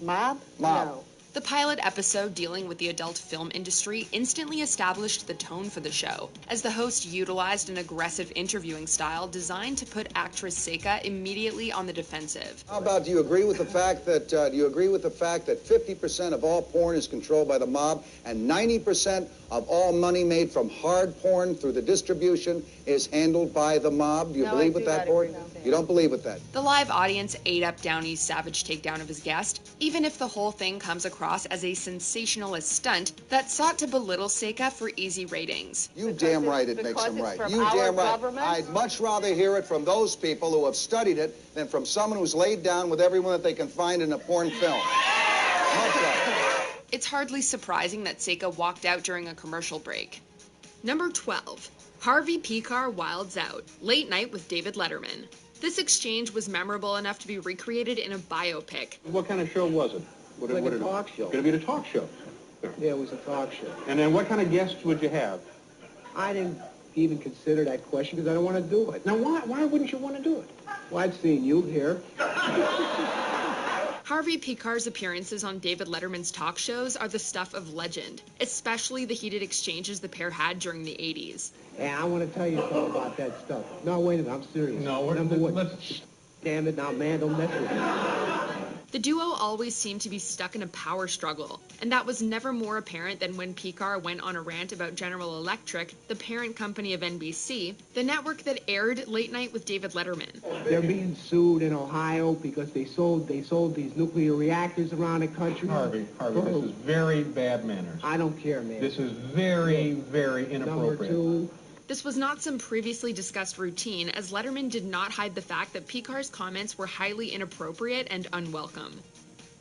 Mob? Mom. No. The pilot episode dealing with the adult film industry instantly established the tone for the show, as the host utilized an aggressive interviewing style designed to put actress Seika immediately on the defensive. How about, do you agree with the fact that 50% of all porn is controlled by the mob, and 90% of all money made from hard porn through the distribution is handled by the mob? Do you believe with that, Board? You don't believe with that? The live audience ate up Downey's savage takedown of his guest, even if the whole thing comes across as a sensationalist stunt that sought to belittle Seika for easy ratings. You damn right it makes them right. You damn right. I'd much rather hear it from those people who have studied it than from someone who's laid down with everyone that they can find in a porn film. Much rather. It's hardly surprising that Seika walked out during a commercial break. Number 12. Harvey Pekar wilds out. Late Night with David Letterman. This exchange was memorable enough to be recreated in a biopic. What kind of show was it? Like a talk show. Going to be a talk show. Yeah, it was a talk show. And then what kind of guests would you have? I didn't even consider that question because I don't want to do it. Now, why wouldn't you want to do it? Well, I've seen you here. Harvey Pekar's appearances on David Letterman's talk shows are the stuff of legend, especially the heated exchanges the pair had during the 80s. Yeah, I want to tell you something about that stuff. No, wait a minute, I'm serious. No, let's... Damn it, now, man, don't mess with me. The duo always seemed to be stuck in a power struggle, and that was never more apparent than when Pekar went on a rant about General Electric, the parent company of NBC, the network that aired Late Night with David Letterman. They're being sued in Ohio because they sold these nuclear reactors around the country. Harvey, this is very bad manners. I don't care, man. This is very, very inappropriate. Number 2. This was not some previously discussed routine, as Letterman did not hide the fact that Pekar's comments were highly inappropriate and unwelcome.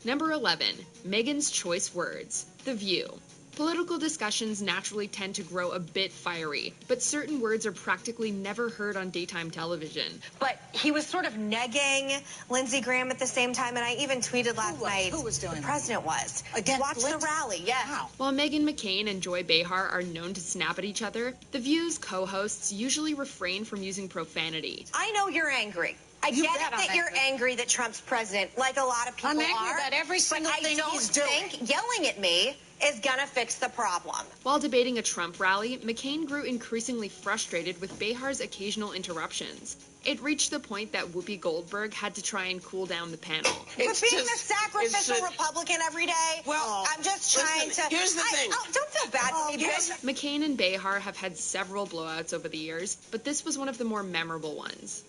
Number 11. Meghan's choice words. The View. Political discussions naturally tend to grow a bit fiery, but certain words are practically never heard on daytime television. But he was sort of negging Lindsey Graham at the same time, and I even tweeted last night. Who was doing the that? president was. Against Watch the Lindsey? rally, yes. Wow. While Meghan McCain and Joy Behar are known to snap at each other, The View's co-hosts usually refrain from using profanity. I know you're angry. I get that you're angry that Trump's president, like a lot of people are. I'm angry about every single thing he's doing. But I don't think yelling at me is gonna fix the problem. While debating a Trump rally, McCain grew increasingly frustrated with Behar's occasional interruptions. It reached the point that Whoopi Goldberg had to try and cool down the panel. But being a sacrificial Republican every day, well, I'm just trying to... Here's the thing. Don't feel bad for me, bitch. McCain and Behar have had several blowouts over the years, but this was one of the more memorable ones.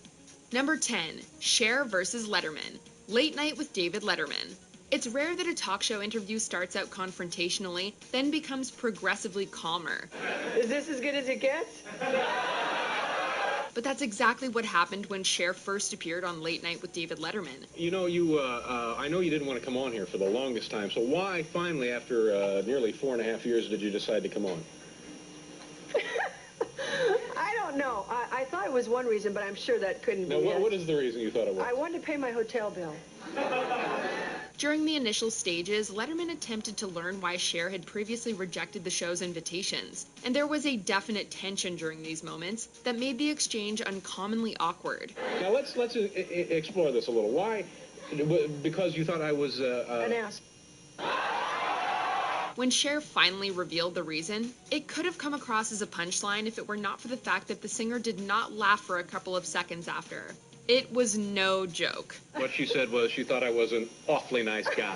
Number 10. Cher versus Letterman. Late Night with David Letterman. It's rare that a talk show interview starts out confrontationally, then becomes progressively calmer. Is this as good as it gets? But that's exactly what happened when Cher first appeared on Late Night with David Letterman. You know, I know you didn't want to come on here for the longest time, so why finally, after nearly 4.5 years, did you decide to come on? I don't know. I thought it was one reason, but I'm sure that couldn't be it. What is the reason you thought it was? I wanted to pay my hotel bill. During the initial stages, Letterman attempted to learn why Cher had previously rejected the show's invitations, and there was a definite tension during these moments that made the exchange uncommonly awkward. Now let's explore this a little. Why? Because you thought I was an ass. When Cher finally revealed the reason, it could have come across as a punchline if it were not for the fact that the singer did not laugh for a couple of seconds after. It was no joke. What she said was she thought I was an awfully nice guy.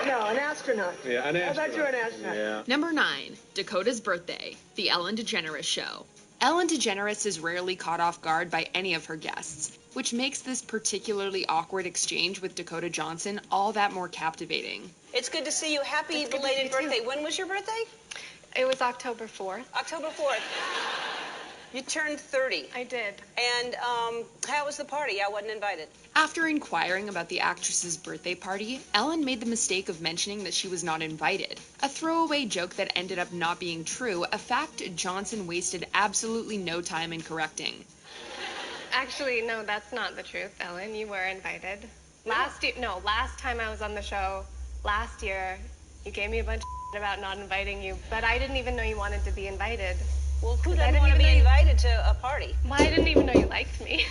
No, an astronaut. Yeah, an astronaut. I thought you were an astronaut. Yeah. Number 9. Dakota's Birthday. The Ellen DeGeneres Show. Ellen DeGeneres is rarely caught off guard by any of her guests, which makes this particularly awkward exchange with Dakota Johnson all that more captivating. It's good to see you. Happy belated birthday. When was your birthday? It was October 4th. October 4th. You turned 30. I did. And how was the party? I wasn't invited. After inquiring about the actress's birthday party, Ellen made the mistake of mentioning that she was not invited. A throwaway joke that ended up not being true, a fact Johnson wasted absolutely no time in correcting. Actually, no, that's not the truth, Ellen. You were invited. Last time I was on the show, last year, you gave me a bunch of about not inviting you, but I didn't even know you wanted to be invited. Well, who doesn't want to be invited to a party? Well, I didn't even know you liked me.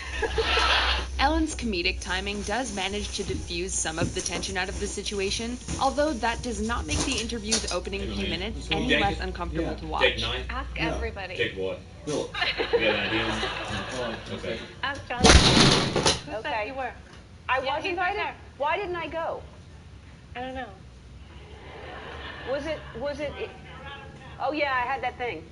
Ellen's comedic timing does manage to diffuse some of the tension out of the situation, although that does not make the interview's opening few minutes any less uncomfortable to watch. Ask everybody. Take what? Philip. Okay. Ask Jonathan. Who said you were? I was invited? Why didn't I go? I don't know. Was it, oh yeah, I had that thing.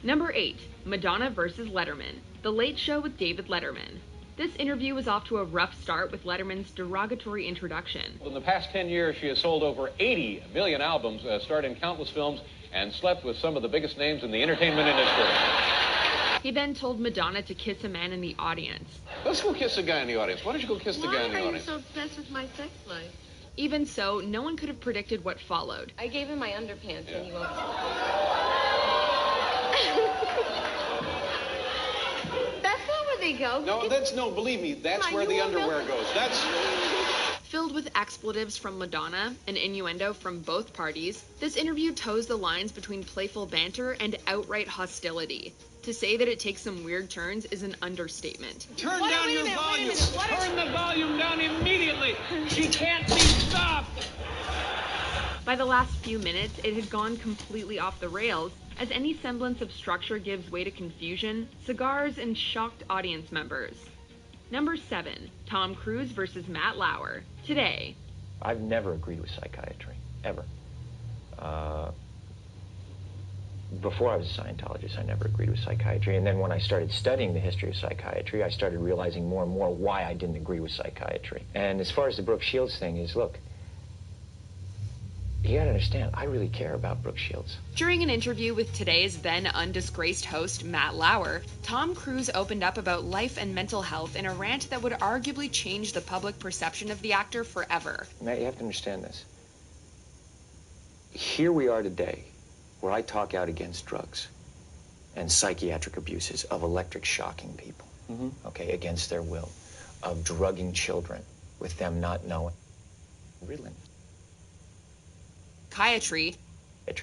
Number 8, Madonna versus Letterman, The Late Show with David Letterman. This interview was off to a rough start with Letterman's derogatory introduction. In the past 10 years, she has sold over 80 million albums, starred in countless films, and slept with some of the biggest names in the entertainment industry. He then told Madonna to kiss a man in the audience. Let's go kiss a guy in the audience. Why don't you go kiss the guy in the Why are you audience? so obsessed with my sex life? Even so, no one could have predicted what followed. I gave him my underpants and he won't. That's not where they go. No, believe me, that's where the underwear goes. That's... Filled with expletives from Madonna and innuendo from both parties, this interview toes the lines between playful banter and outright hostility. To say that it takes some weird turns is an understatement. Turn down your volume. Turn the volume down immediately. She can't be stopped. By the last few minutes, it had gone completely off the rails, as any semblance of structure gives way to confusion, cigars, and shocked audience members. Number 7, Tom Cruise versus Matt Lauer. Today. I've never agreed with psychiatry, ever. Before I was a Scientologist, I never agreed with psychiatry. And then when I started studying the history of psychiatry, I started realizing more and more why I didn't agree with psychiatry. And as far as the Brooke Shields thing is, look, you gotta understand, I really care about Brooke Shields. During an interview with today's then undisgraced host, Matt Lauer, Tom Cruise opened up about life and mental health in a rant that would arguably change the public perception of the actor forever. Matt, you have to understand this. Here we are today, where I talk out against drugs and psychiatric abuses of electric shocking people, okay, against their will, of drugging children with them not knowing. Ritalin. Psychiatry.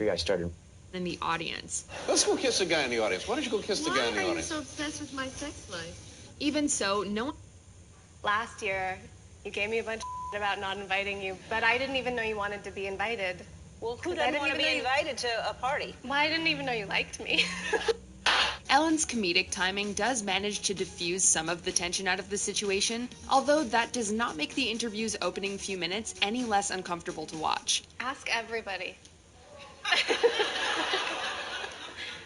I started in the audience. Let's go kiss a guy in the audience. Why don't you go kiss the guy in the Why are you audience? so obsessed with my sex life? Even so, no one... Last year, you gave me a bunch of about not inviting you, but I didn't even know you wanted to be invited. Well, who doesn't want to be invited to a party? Well, I didn't even know you liked me. Ellen's comedic timing does manage to diffuse some of the tension out of the situation, although that does not make the interview's opening few minutes any less uncomfortable to watch. Ask everybody.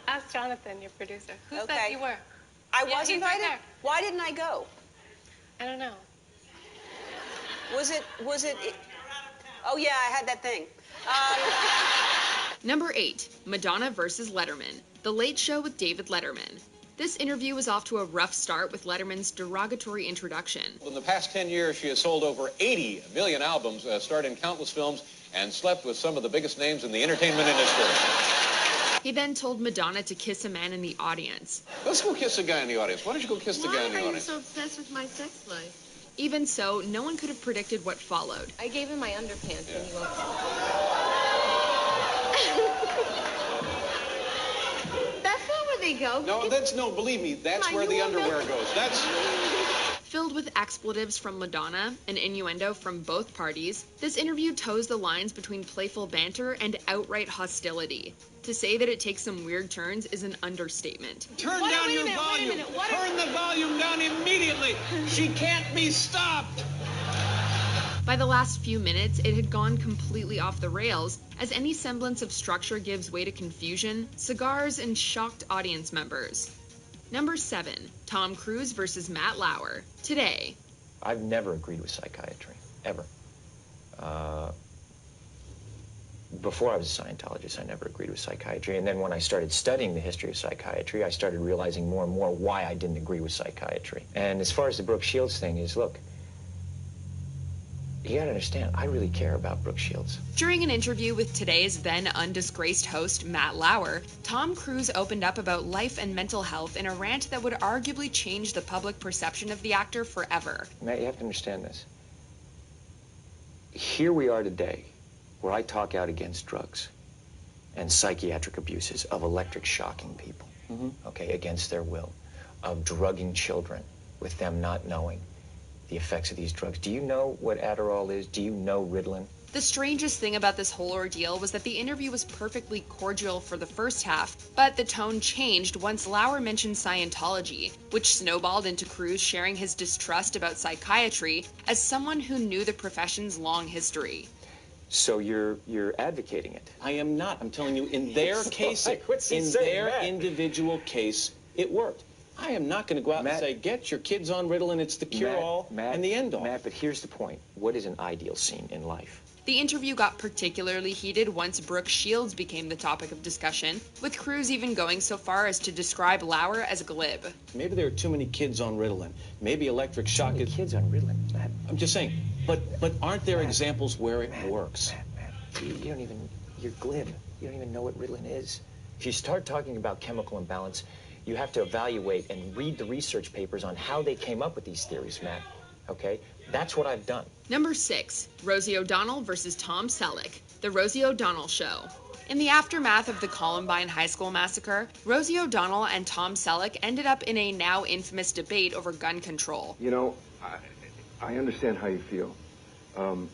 Ask Jonathan, your producer. Who said you were? I was invited? Why didn't I go? I don't know. Was it, oh yeah, I had that thing. Number 8, Madonna versus Letterman, The Late Show with David Letterman. This interview was off to a rough start with Letterman's derogatory introduction. In the past 10 years, she has sold over 80 million albums, starred in countless films, and slept with some of the biggest names in the entertainment industry. He then told Madonna to kiss a man in the audience. Let's go kiss a guy in the audience. Why don't you go kiss the guy in the Why are you audience? so obsessed with my sex life? Even so, no one could have predicted what followed. I gave him my underpants and he won't. That's not where they go. No, believe me, that's where the underwear goes. That's... Filled with expletives from Madonna and innuendo from both parties, this interview toes the lines between playful banter and outright hostility. To say that it takes some weird turns is an understatement. Turn down your volume. Turn the volume down immediately. She can't be stopped. By the last few minutes, it had gone completely off the rails, as any semblance of structure gives way to confusion, cigars, and shocked audience members. Number 7, Tom Cruise versus Matt Lauer. Today. I've never agreed with psychiatry, ever. Before I was a Scientologist, I never agreed with psychiatry. And then when I started studying the history of psychiatry, I started realizing more and more why I didn't agree with psychiatry. And as far as the Brooke Shields thing is, look, you gotta understand, I really care about Brooke Shields. During an interview with today's then undisgraced host, Matt Lauer, Tom Cruise opened up about life and mental health in a rant that would arguably change the public perception of the actor forever. Matt, you have to understand this. Here we are today, where I talk out against drugs and psychiatric abuses of electric shocking people, okay, against their will, of drugging children with them not knowing the effects of these drugs. Do you know what Adderall is? Do you know Ritalin? The strangest thing about this whole ordeal was that the interview was perfectly cordial for the first half, but the tone changed once Lauer mentioned Scientology, which snowballed into Cruise sharing his distrust about psychiatry as someone who knew the profession's long history. So you're advocating it? I am not. I'm telling you, in their case, in their individual case, it worked. I am not going to go out and say, get your kids on Ritalin, it's the cure-all and the end-all. Matt, but here's the point. What is an ideal scene in life? The interview got particularly heated once Brooke Shields became the topic of discussion, with Cruise even going so far as to describe Lauer as glib. Maybe there are too many kids on Ritalin. Maybe electric shock is... kids on Ritalin, Matt. I'm just saying, but aren't there examples where it works? Matt, you don't even... You're glib. You don't even know what Ritalin is. If you start talking about chemical imbalance, you have to evaluate and read the research papers on how they came up with these theories, Matt. Okay? That's what I've done. Number 6, Rosie O'Donnell versus Tom Selleck, The Rosie O'Donnell Show. In the aftermath of the Columbine High School massacre, Rosie O'Donnell and Tom Selleck ended up in a now infamous debate over gun control. You know, I understand how you feel.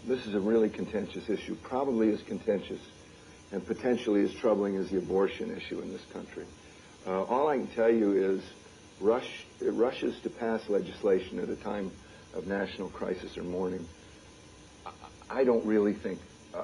This is a really contentious issue, probably as contentious and potentially as troubling as the abortion issue in this country. All I can tell you is it rushes to pass legislation at a time of national crisis or mourning. I don't really think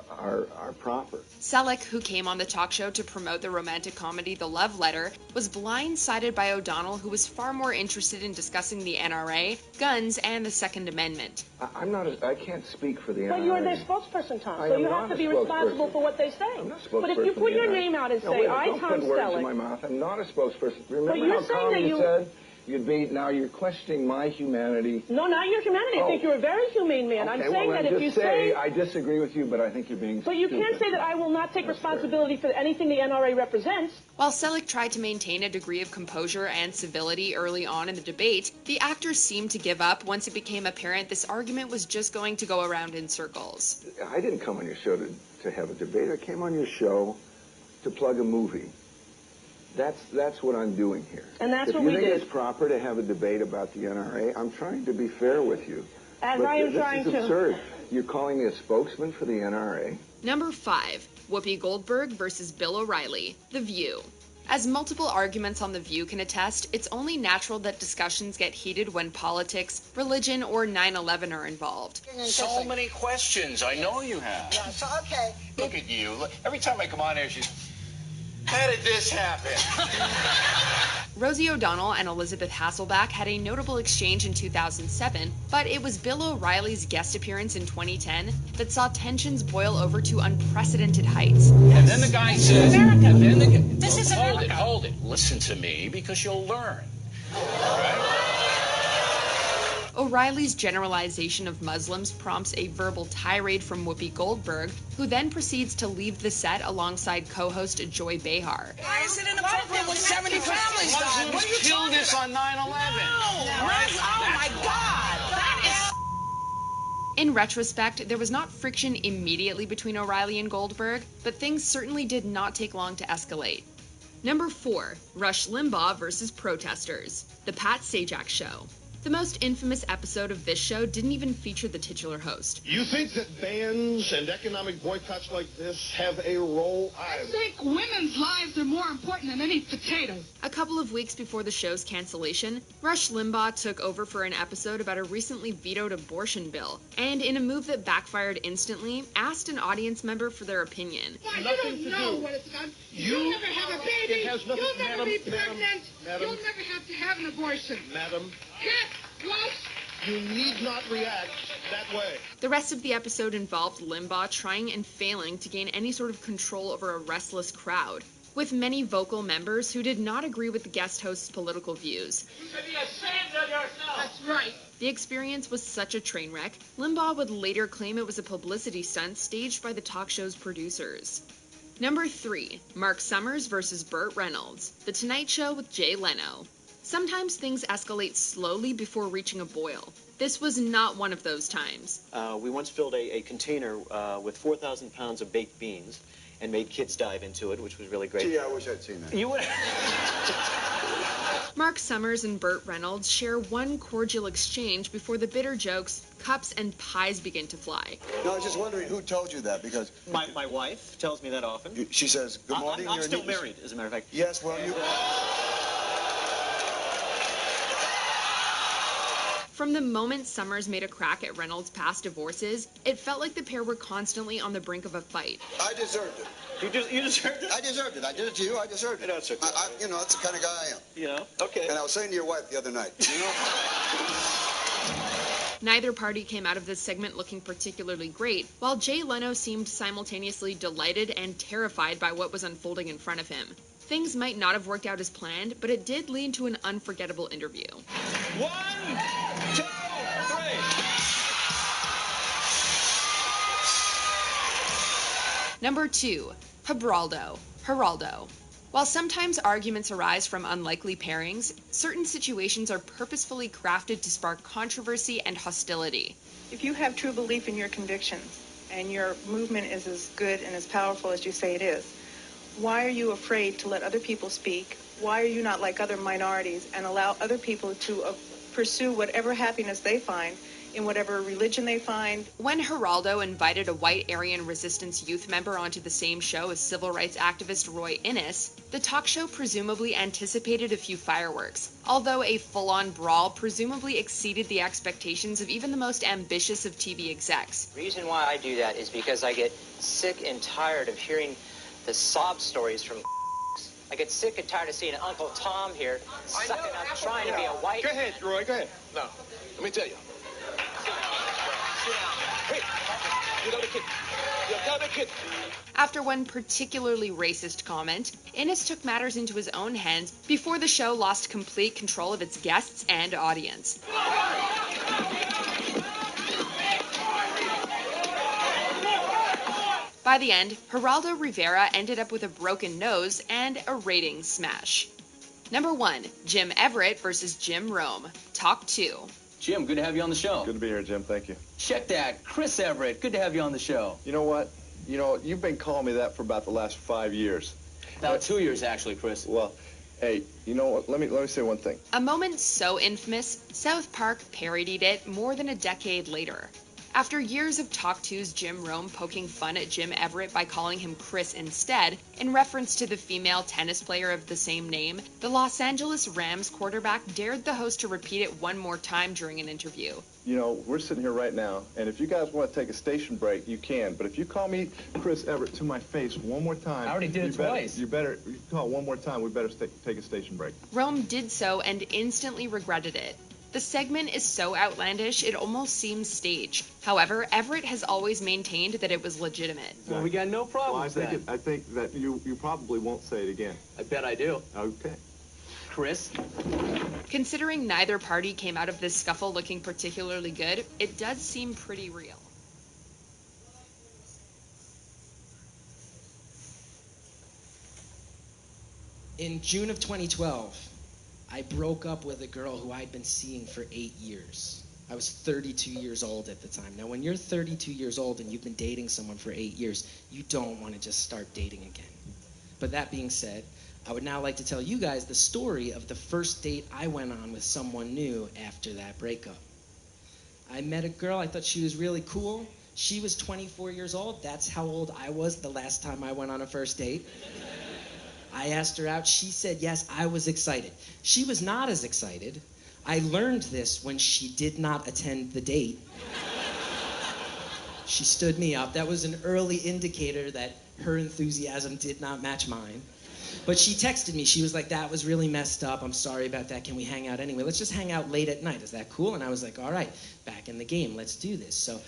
are proper. Selleck, who came on the talk show to promote the romantic comedy The Love Letter, was blindsided by O'Donnell, who was far more interested in discussing the NRA, guns, and the Second Amendment. I can't speak for the NRA. But you're their spokesperson, Tom, so you have to be responsible for what they say. I'm not a spokesperson. But if you put your name out and say, I, Tom don't put words Selleck... in my mouth. I'm not a spokesperson. Remember how calm you said you'd be? Now you're questioning my humanity. No, not your humanity. I think you're a very humane man. Okay, I'm saying that if you say... I disagree with you, but I think you're being But you stupid. can't say that I will not take responsibility for anything the NRA represents. While Selleck tried to maintain a degree of composure and civility early on in the debate, the actors seemed to give up once it became apparent this argument was just going to go around in circles. I didn't come on your show to have a debate. I came on your show to plug a movie. That's what I'm doing here. And that's what we did. If you think it's proper to have a debate about the NRA, I'm trying to be fair with you. As I am trying to. This is absurd. You're calling me a spokesman for the NRA. Number 5, Whoopi Goldberg versus Bill O'Reilly, The View. As multiple arguments on The View can attest, it's only natural that discussions get heated when politics, religion, or 9/11 are involved. So many questions. I know you have. Yeah, so, okay. Look at you. Look, every time I come on here, she's... How did this happen? Rosie O'Donnell and Elizabeth Hasselbeck had a notable exchange in 2007, but it was Bill O'Reilly's guest appearance in 2010 that saw tensions boil over to unprecedented heights. And then the guy says... America. And then the, This is hold America. Hold it. Listen to me, because you'll learn. Right? O'Reilly's generalization of Muslims prompts a verbal tirade from Whoopi Goldberg, who then proceeds to leave the set alongside co-host Joy Behar. Why is it inappropriate when 70 families died? What are you killed us on 9/11. No! Oh, my God! That is... In retrospect, there was not friction immediately between O'Reilly and Goldberg, but things certainly did not take long to escalate. Number 4, Rush Limbaugh versus protesters, The Pat Sajak Show. The most infamous episode of this show didn't even feature the titular host. You think that bans and economic boycotts like this have a role? I think women's lives are more important than any potato. A couple of weeks before the show's cancellation, Rush Limbaugh took over for an episode about a recently vetoed abortion bill, and in a move that backfired instantly, asked an audience member for their opinion. Why, you don't know what it's got. You'll never have a baby. It has nothing, You'll never be pregnant. Madam, You'll never have to have an abortion. Madam. Cat, what? You need not react that way. The rest of the episode involved Limbaugh trying and failing to gain any sort of control over a restless crowd, with many vocal members who did not agree with the guest host's political views. You should be ashamed of yourself. That's right. The experience was such a train wreck, Limbaugh would later claim it was a publicity stunt staged by the talk show's producers. Number 3, Mark Summers versus Burt Reynolds, The Tonight Show with Jay Leno. Sometimes things escalate slowly before reaching a boil. This was not one of those times. We once filled a container with 4,000 pounds of baked beans, and made kids dive into it, which was really great. Gee, I wish I'd seen that. You would. Mark Summers and Burt Reynolds share one cordial exchange before the bitter jokes, cups, and pies begin to fly. No, I was just wondering who told you that, because... My wife tells me that often. She says, good morning. I'm still married, as a matter of fact. Yes, well, you... From the moment Summers made a crack at Reynolds' past divorces, it felt like the pair were constantly on the brink of a fight. I deserved it. You deserved it? I deserved it. I did it to you. I deserved it. That's okay. You know, that's the kind of guy I am. Yeah, okay. And I was saying to your wife the other night, you know... Neither party came out of this segment looking particularly great, while Jay Leno seemed simultaneously delighted and terrified by what was unfolding in front of him. Things might not have worked out as planned, but it did lead to an unforgettable interview. 1, 2, 3. Number 2, Geraldo. While sometimes arguments arise from unlikely pairings, certain situations are purposefully crafted to spark controversy and hostility. If you have true belief in your convictions and your movement is as good and as powerful as you say it is, why are you afraid to let other people speak? Why are you not like other minorities and allow other people to pursue whatever happiness they find in whatever religion they find? When Geraldo invited a white Aryan Resistance youth member onto the same show as civil rights activist Roy Innis, the talk show presumably anticipated a few fireworks, although a full-on brawl presumably exceeded the expectations of even the most ambitious of TV execs. The reason why I do that is because I get sick and tired of hearing the sob stories from I get sick and tired of seeing Uncle Tom here sucking up, trying to be a white... Go ahead, Roy, go ahead. No, let me tell you. Hey, you got a kid. You got a kid. After one particularly racist comment, Innis took matters into his own hands before the show lost complete control of its guests and audience. By the end, Geraldo Rivera ended up with a broken nose and a ratings smash. Number 1, Jim Everett versus Jim Rome. Talk 2. Jim, good to have you on the show. Good to be here, Jim. Thank you. Check that. Chris Everett, good to have you on the show. You know what? You know, you've been calling me that for about the last 5 years. About 2 years, actually, Chris. Well, hey, you know what? Let me say one thing. A moment so infamous, South Park parodied it more than a decade later. After years of Talk 2's Jim Rome poking fun at Jim Everett by calling him Chris instead, in reference to the female tennis player of the same name, the Los Angeles Rams quarterback dared the host to repeat it one more time during an interview. You know, we're sitting here right now, and if you guys want to take a station break, you can. But if you call me Chris Everett to my face one more time... I already did it twice. You call one more time, we better take a station break. Rome did so and instantly regretted it. The segment is so outlandish, it almost seems staged. However, Everett has always maintained that it was legitimate. Well, we got no problem with that. I think that you probably won't say it again. I bet I do. Okay. Chris? Considering neither party came out of this scuffle looking particularly good, it does seem pretty real. In June of 2012, I broke up with a girl who I'd been seeing for 8 years. I was 32 years old at the time. Now, when you're 32 years old and you've been dating someone for 8 years, you don't want to just start dating again. But that being said, I would now like to tell you guys the story of the first date I went on with someone new after that breakup. I met a girl, I thought she was really cool. She was 24 years old. That's how old I was the last time I went on a first date. I asked her out. She said yes. I was excited. She was not as excited. I learned this when she did not attend the date. She stood me up. That was an early indicator that her enthusiasm did not match mine. But she texted me. She was like, that was really messed up. I'm sorry about that. Can we hang out anyway? Let's just hang out late at night. Is that cool? And I was like, all right, back in the game. Let's do this. So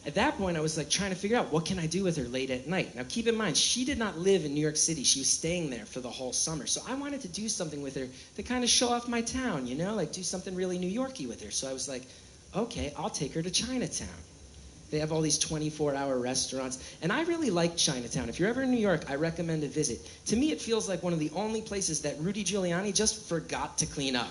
at that point, I was like trying to figure out what can I do with her late at night. Now, keep in mind, she did not live in New York City. She was staying there for the whole summer. So I wanted to do something with her to kind of show off my town, you know, like do something really New York-y with her. So I was like, okay, I'll take her to Chinatown. They have all these 24-hour restaurants. And I really like Chinatown. If you're ever in New York, I recommend a visit. To me, it feels like one of the only places that Rudy Giuliani just forgot to clean up.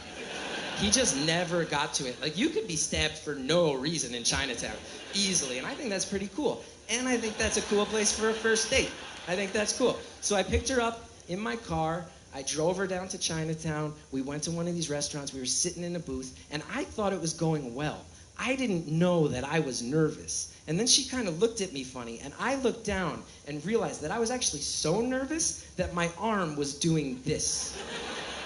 He just never got to it. Like, you could be stabbed for no reason in Chinatown, easily. And I think that's pretty cool. And I think that's a cool place for a first date. I think that's cool. So I picked her up in my car. I drove her down to Chinatown. We went to one of these restaurants. We were sitting in a booth, and I thought it was going well. I didn't know that I was nervous. And then she kind of looked at me funny, and I looked down and realized that I was actually so nervous that my arm was doing this.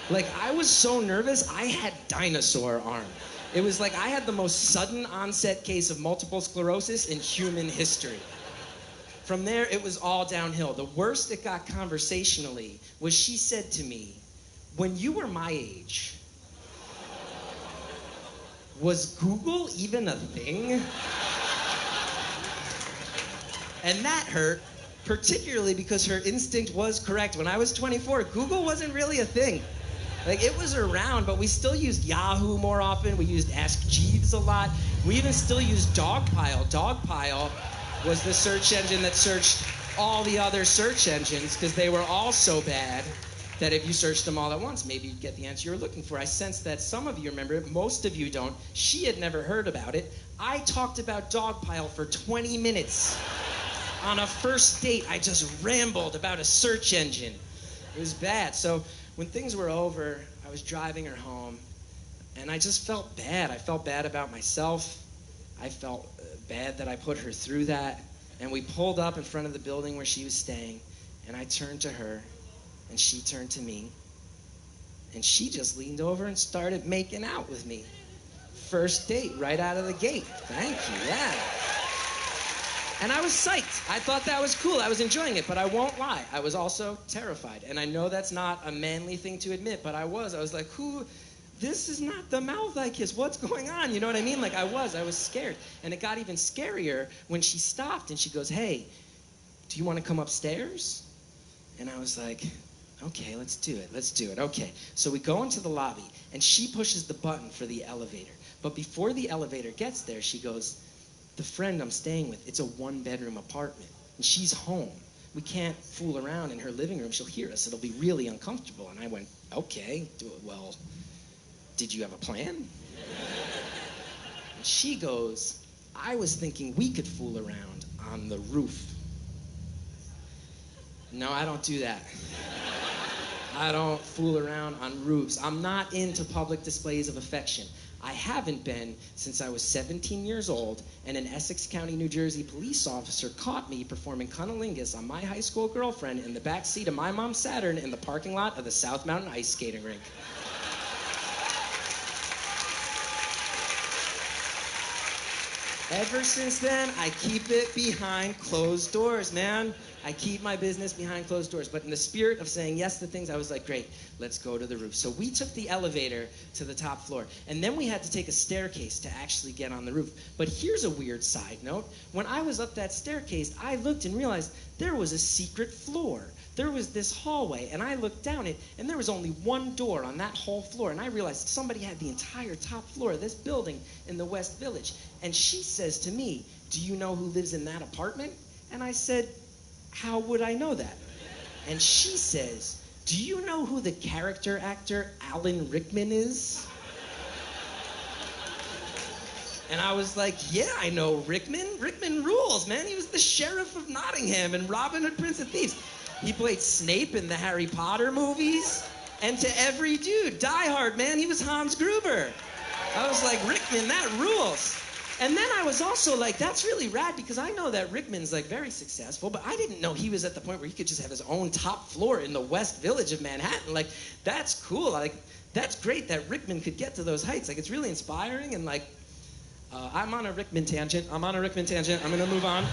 Like, I was so nervous, I had dinosaur arm. It was like I had the most sudden onset case of multiple sclerosis in human history. From there, it was all downhill. The worst it got conversationally was she said to me, when you were my age, was Google even a thing? And that hurt, particularly because her instinct was correct. When I was 24, Google wasn't really a thing. Like, it was around, but we still used Yahoo more often. We used Ask Jeeves a lot. We even still used Dogpile. Dogpile was the search engine that searched all the other search engines because they were all so bad that if you searched them all at once, maybe you'd get the answer you were looking for. I sense that some of you remember it, most of you don't. She had never heard about it. I talked about Dogpile for 20 minutes. On a first date, I just rambled about a search engine. It was bad. So when things were over, I was driving her home, and I just felt bad. I felt bad about myself. I felt bad that I put her through that. And we pulled up in front of the building where she was staying, and I turned to her, and she turned to me, and she just leaned over and started making out with me. First date, right out of the gate. Thank you, yeah. And I was psyched. I thought that was cool. I was enjoying it, but I won't lie. I was also terrified. And I know that's not a manly thing to admit, but I was. I was like, this is not the mouth I kiss. What's going on? You know what I mean? Like, I was scared. And it got even scarier when she stopped and she goes, hey, do you want to come upstairs? And I was like, okay, let's do it. Okay. So we go into the lobby, and she pushes the button for the elevator. But before the elevator gets there, she goes, the friend I'm staying with, it's a one-bedroom apartment, and she's home. We can't fool around in her living room. She'll hear us. It'll be really uncomfortable. And I went, okay, well, did you have a plan? And she goes, I was thinking we could fool around on the roof. No, I don't do that. I don't fool around on roofs. I'm not into public displays of affection. I haven't been since I was 17 years old, and an Essex County, New Jersey police officer caught me performing cunnilingus on my high school girlfriend in the back seat of my mom's Saturn in the parking lot of the South Mountain Ice Skating Rink. Ever since then, I keep it behind closed doors, man. I keep my business behind closed doors. But in the spirit of saying yes to things, I was like, great, let's go to the roof. So we took the elevator to the top floor. And then we had to take a staircase to actually get on the roof. But here's a weird side note. When I was up that staircase, I looked and realized there was a secret floor. There was this hallway, and I looked down it, and there was only one door on that whole floor. And I realized somebody had the entire top floor of this building in the West Village. And she says to me, do you know who lives in that apartment? And I said, how would I know that? And she says, do you know who the character actor Alan Rickman is? And I was like, yeah, I know Rickman. Rickman rules, man. He was the sheriff of Nottingham and Robin Hood, Prince of Thieves. He played Snape in the Harry Potter movies. And to every dude, Die Hard, man, he was Hans Gruber. I was like, Rickman, that rules. And then I was also like, that's really rad, because I know that Rickman's like very successful, but I didn't know he was at the point where he could just have his own top floor in the West Village of Manhattan. Like, that's cool. Like, that's great that Rickman could get to those heights. Like, it's really inspiring, and like, I'm on a Rickman tangent. I'm gonna move on.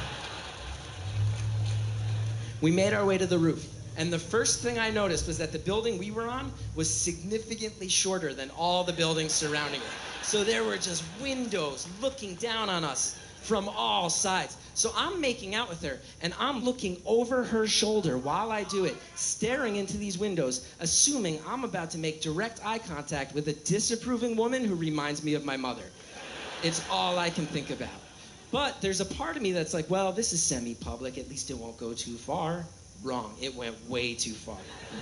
We made our way to the roof. And the first thing I noticed was that the building we were on was significantly shorter than all the buildings surrounding it. So there were just windows looking down on us from all sides. So I'm making out with her, and I'm looking over her shoulder while I do it, staring into these windows, assuming I'm about to make direct eye contact with a disapproving woman who reminds me of my mother. It's all I can think about. But there's a part of me that's like, well, this is semi-public. At least it won't go too far. Wrong. It went way too far.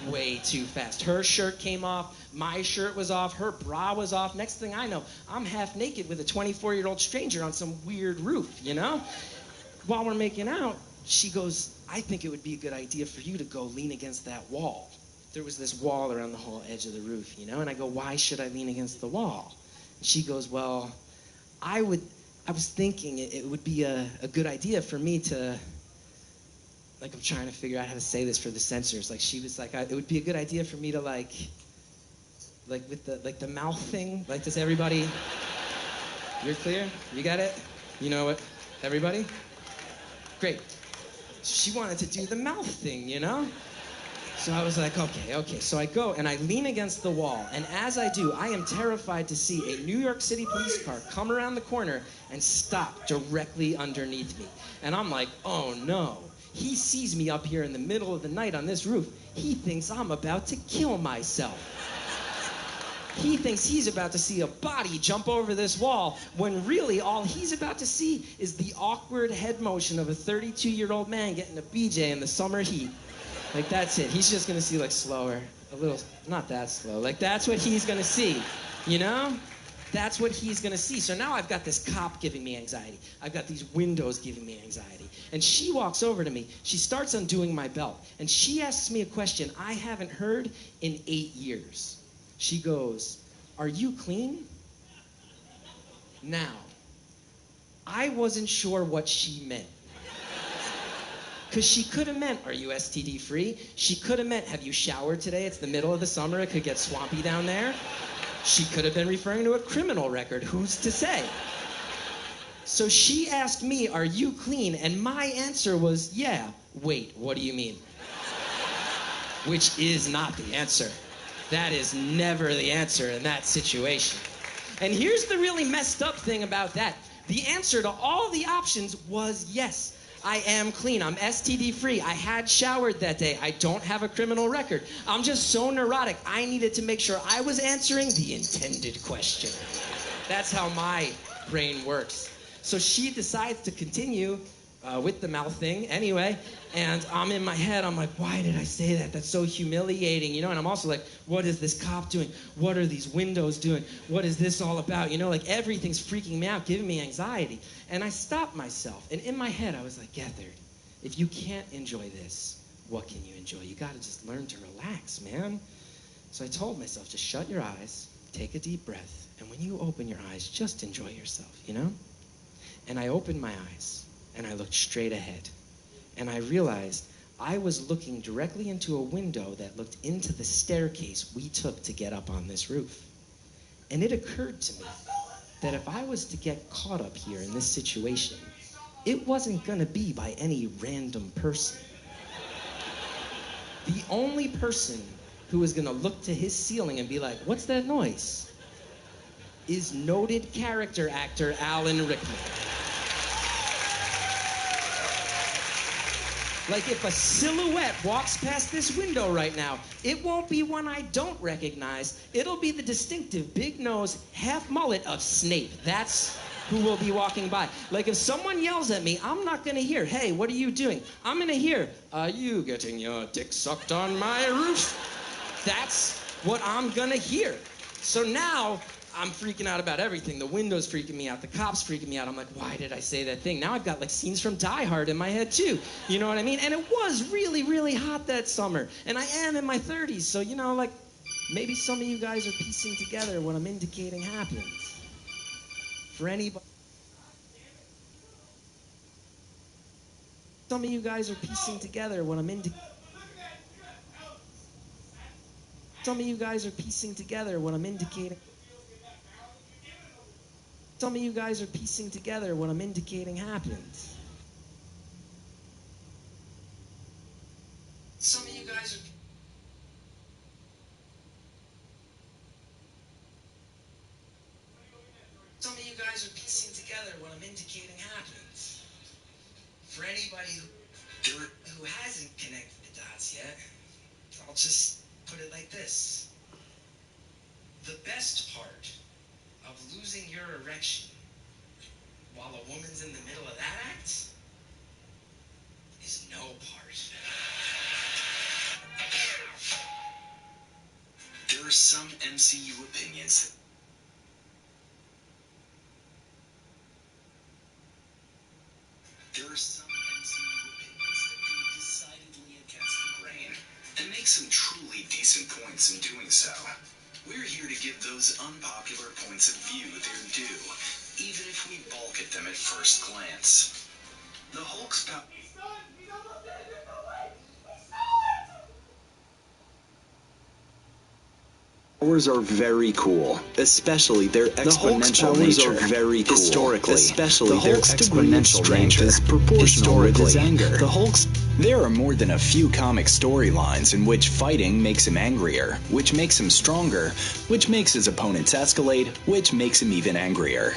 Way too fast. Her shirt came off. My shirt was off. Her bra was off. Next thing I know, I'm half naked with a 24-year-old stranger on some weird roof, you know? While we're making out, she goes, I think it would be a good idea for you to go lean against that wall. There was this wall around the whole edge of the roof, you know? And I go, why should I lean against the wall? And she goes, well, I was thinking it would be a good idea for me to, like, I'm trying to figure out how to say this for the censors. Like, she was like, it would be a good idea for me to, like with the mouth thing. Like, does everybody, you're clear? You got it? You know what, everybody? Great. She wanted to do the mouth thing, you know? So I was like, okay. So I go and I lean against the wall. And as I do, I am terrified to see a New York City police car come around the corner and stop directly underneath me. And I'm like, oh no. He sees me up here in the middle of the night on this roof. He thinks I'm about to kill myself. He thinks he's about to see a body jump over this wall, when really all he's about to see is the awkward head motion of a 32-year-old man getting a BJ in the summer heat. Like, that's it. He's just gonna see, like, slower, a little, not that slow. Like, that's what he's gonna see, you know? That's what he's gonna see. So now I've got this cop giving me anxiety. I've got these windows giving me anxiety. And she walks over to me. She starts undoing my belt. And she asks me a question I haven't heard in 8 years. She goes, are you clean? Now, I wasn't sure what she meant. Because she could have meant, are you STD free? She could have meant, have you showered today? It's the middle of the summer. It could get swampy down there. She could have been referring to a criminal record. Who's to say? So she asked me, are you clean? And my answer was, yeah. Wait, what do you mean? Which is not the answer. That is never the answer in that situation. And here's the really messed up thing about that. The answer to all the options was yes. I am clean. I'm STD free. I had showered that day. I don't have a criminal record. I'm just so neurotic. I needed to make sure I was answering the intended question. That's how my brain works. So she decides to continue with the mouth thing anyway, and I'm in my head, I'm like, why did I say that? That's so humiliating, you know? And I'm also like, what is this cop doing? What are these windows doing? What is this all about? You know, like, everything's freaking me out, giving me anxiety. And I stopped myself, and in my head I was like, Gethard, if you can't enjoy this, what can you enjoy? You gotta just learn to relax, man. So I told myself, just shut your eyes, take a deep breath, and when you open your eyes, just enjoy yourself, you know? And I opened my eyes, and I looked straight ahead. And I realized I was looking directly into a window that looked into the staircase we took to get up on this roof. And it occurred to me that if I was to get caught up here in this situation, it wasn't gonna be by any random person. The only person who was gonna look to his ceiling and be like, what's that noise? Is noted character actor Alan Rickman. Like, if a silhouette walks past this window right now, it won't be one I don't recognize. It'll be the distinctive big nose, half mullet of Snape. That's who will be walking by. Like, if someone yells at me, I'm not gonna hear, hey, what are you doing? I'm gonna hear, are you getting your dick sucked on my roof? That's what I'm gonna hear. So now, I'm freaking out about everything. The window's freaking me out. The cop's freaking me out. I'm like, why did I say that thing? Now I've got, like, scenes from Die Hard in my head, too. You know what I mean? And it was really, really hot that summer. And I am in my 30s, so, you know, like, maybe some of you guys are piecing together what I'm indicating happens. For anybody... Some of you guys are piecing together what I'm indicating... Some of you guys are piecing together what I'm indicating... Some of you guys are piecing together what I'm indicating happened. Some of you guys are... Some of you guys are piecing together what I'm indicating happened. For anybody who hasn't connected the dots yet, I'll just put it like this. The best part of losing your erection while a woman's in the middle of that act is no part. There are some MCU opinions. There are some MCU opinions. some truly decent points in doing so. We're here to give those unpopular points of view their due, even if we balk at them at first glance. The Hulk's power... Powers are very cool, especially their exponential nature. Are very cool, historically, especially the Hulk's exponential nature is proportional with his anger. There are more than a few comic storylines in which fighting makes him angrier, which makes him stronger, which makes his opponents escalate, which makes him even angrier.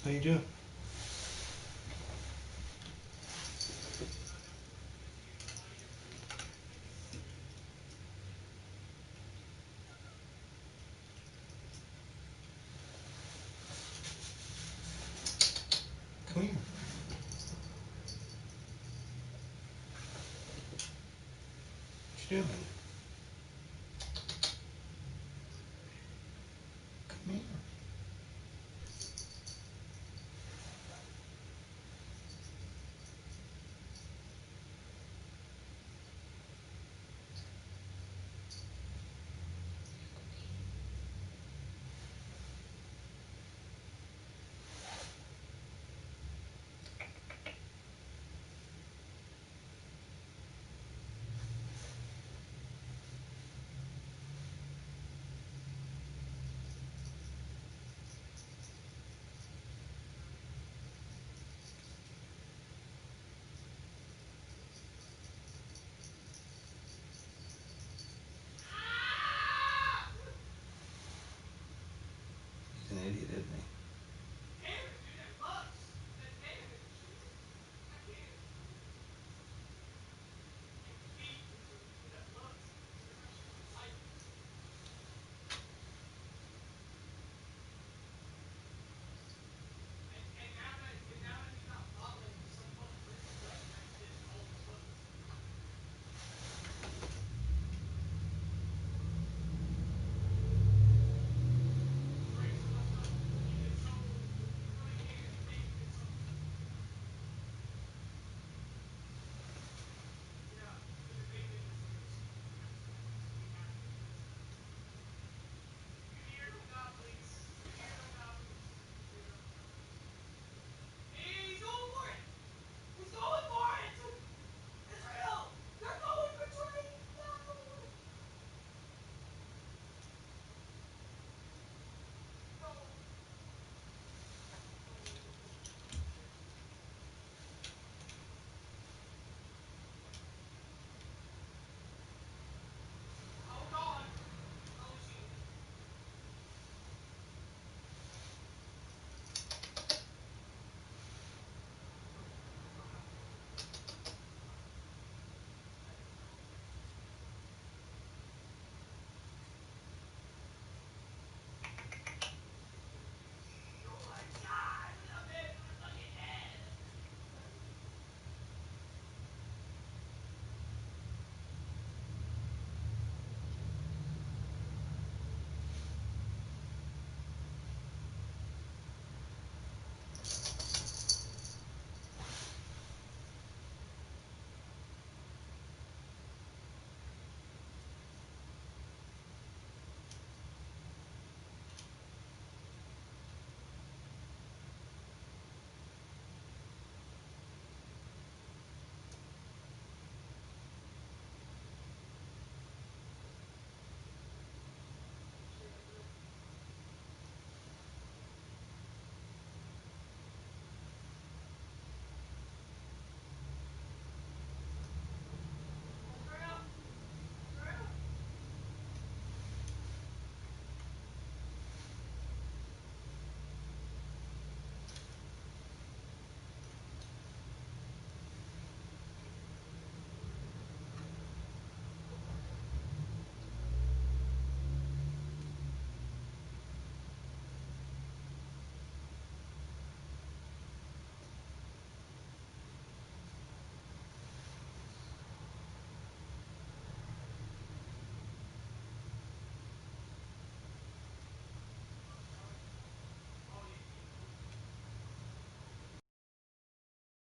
How you doing? Come here. What you doing?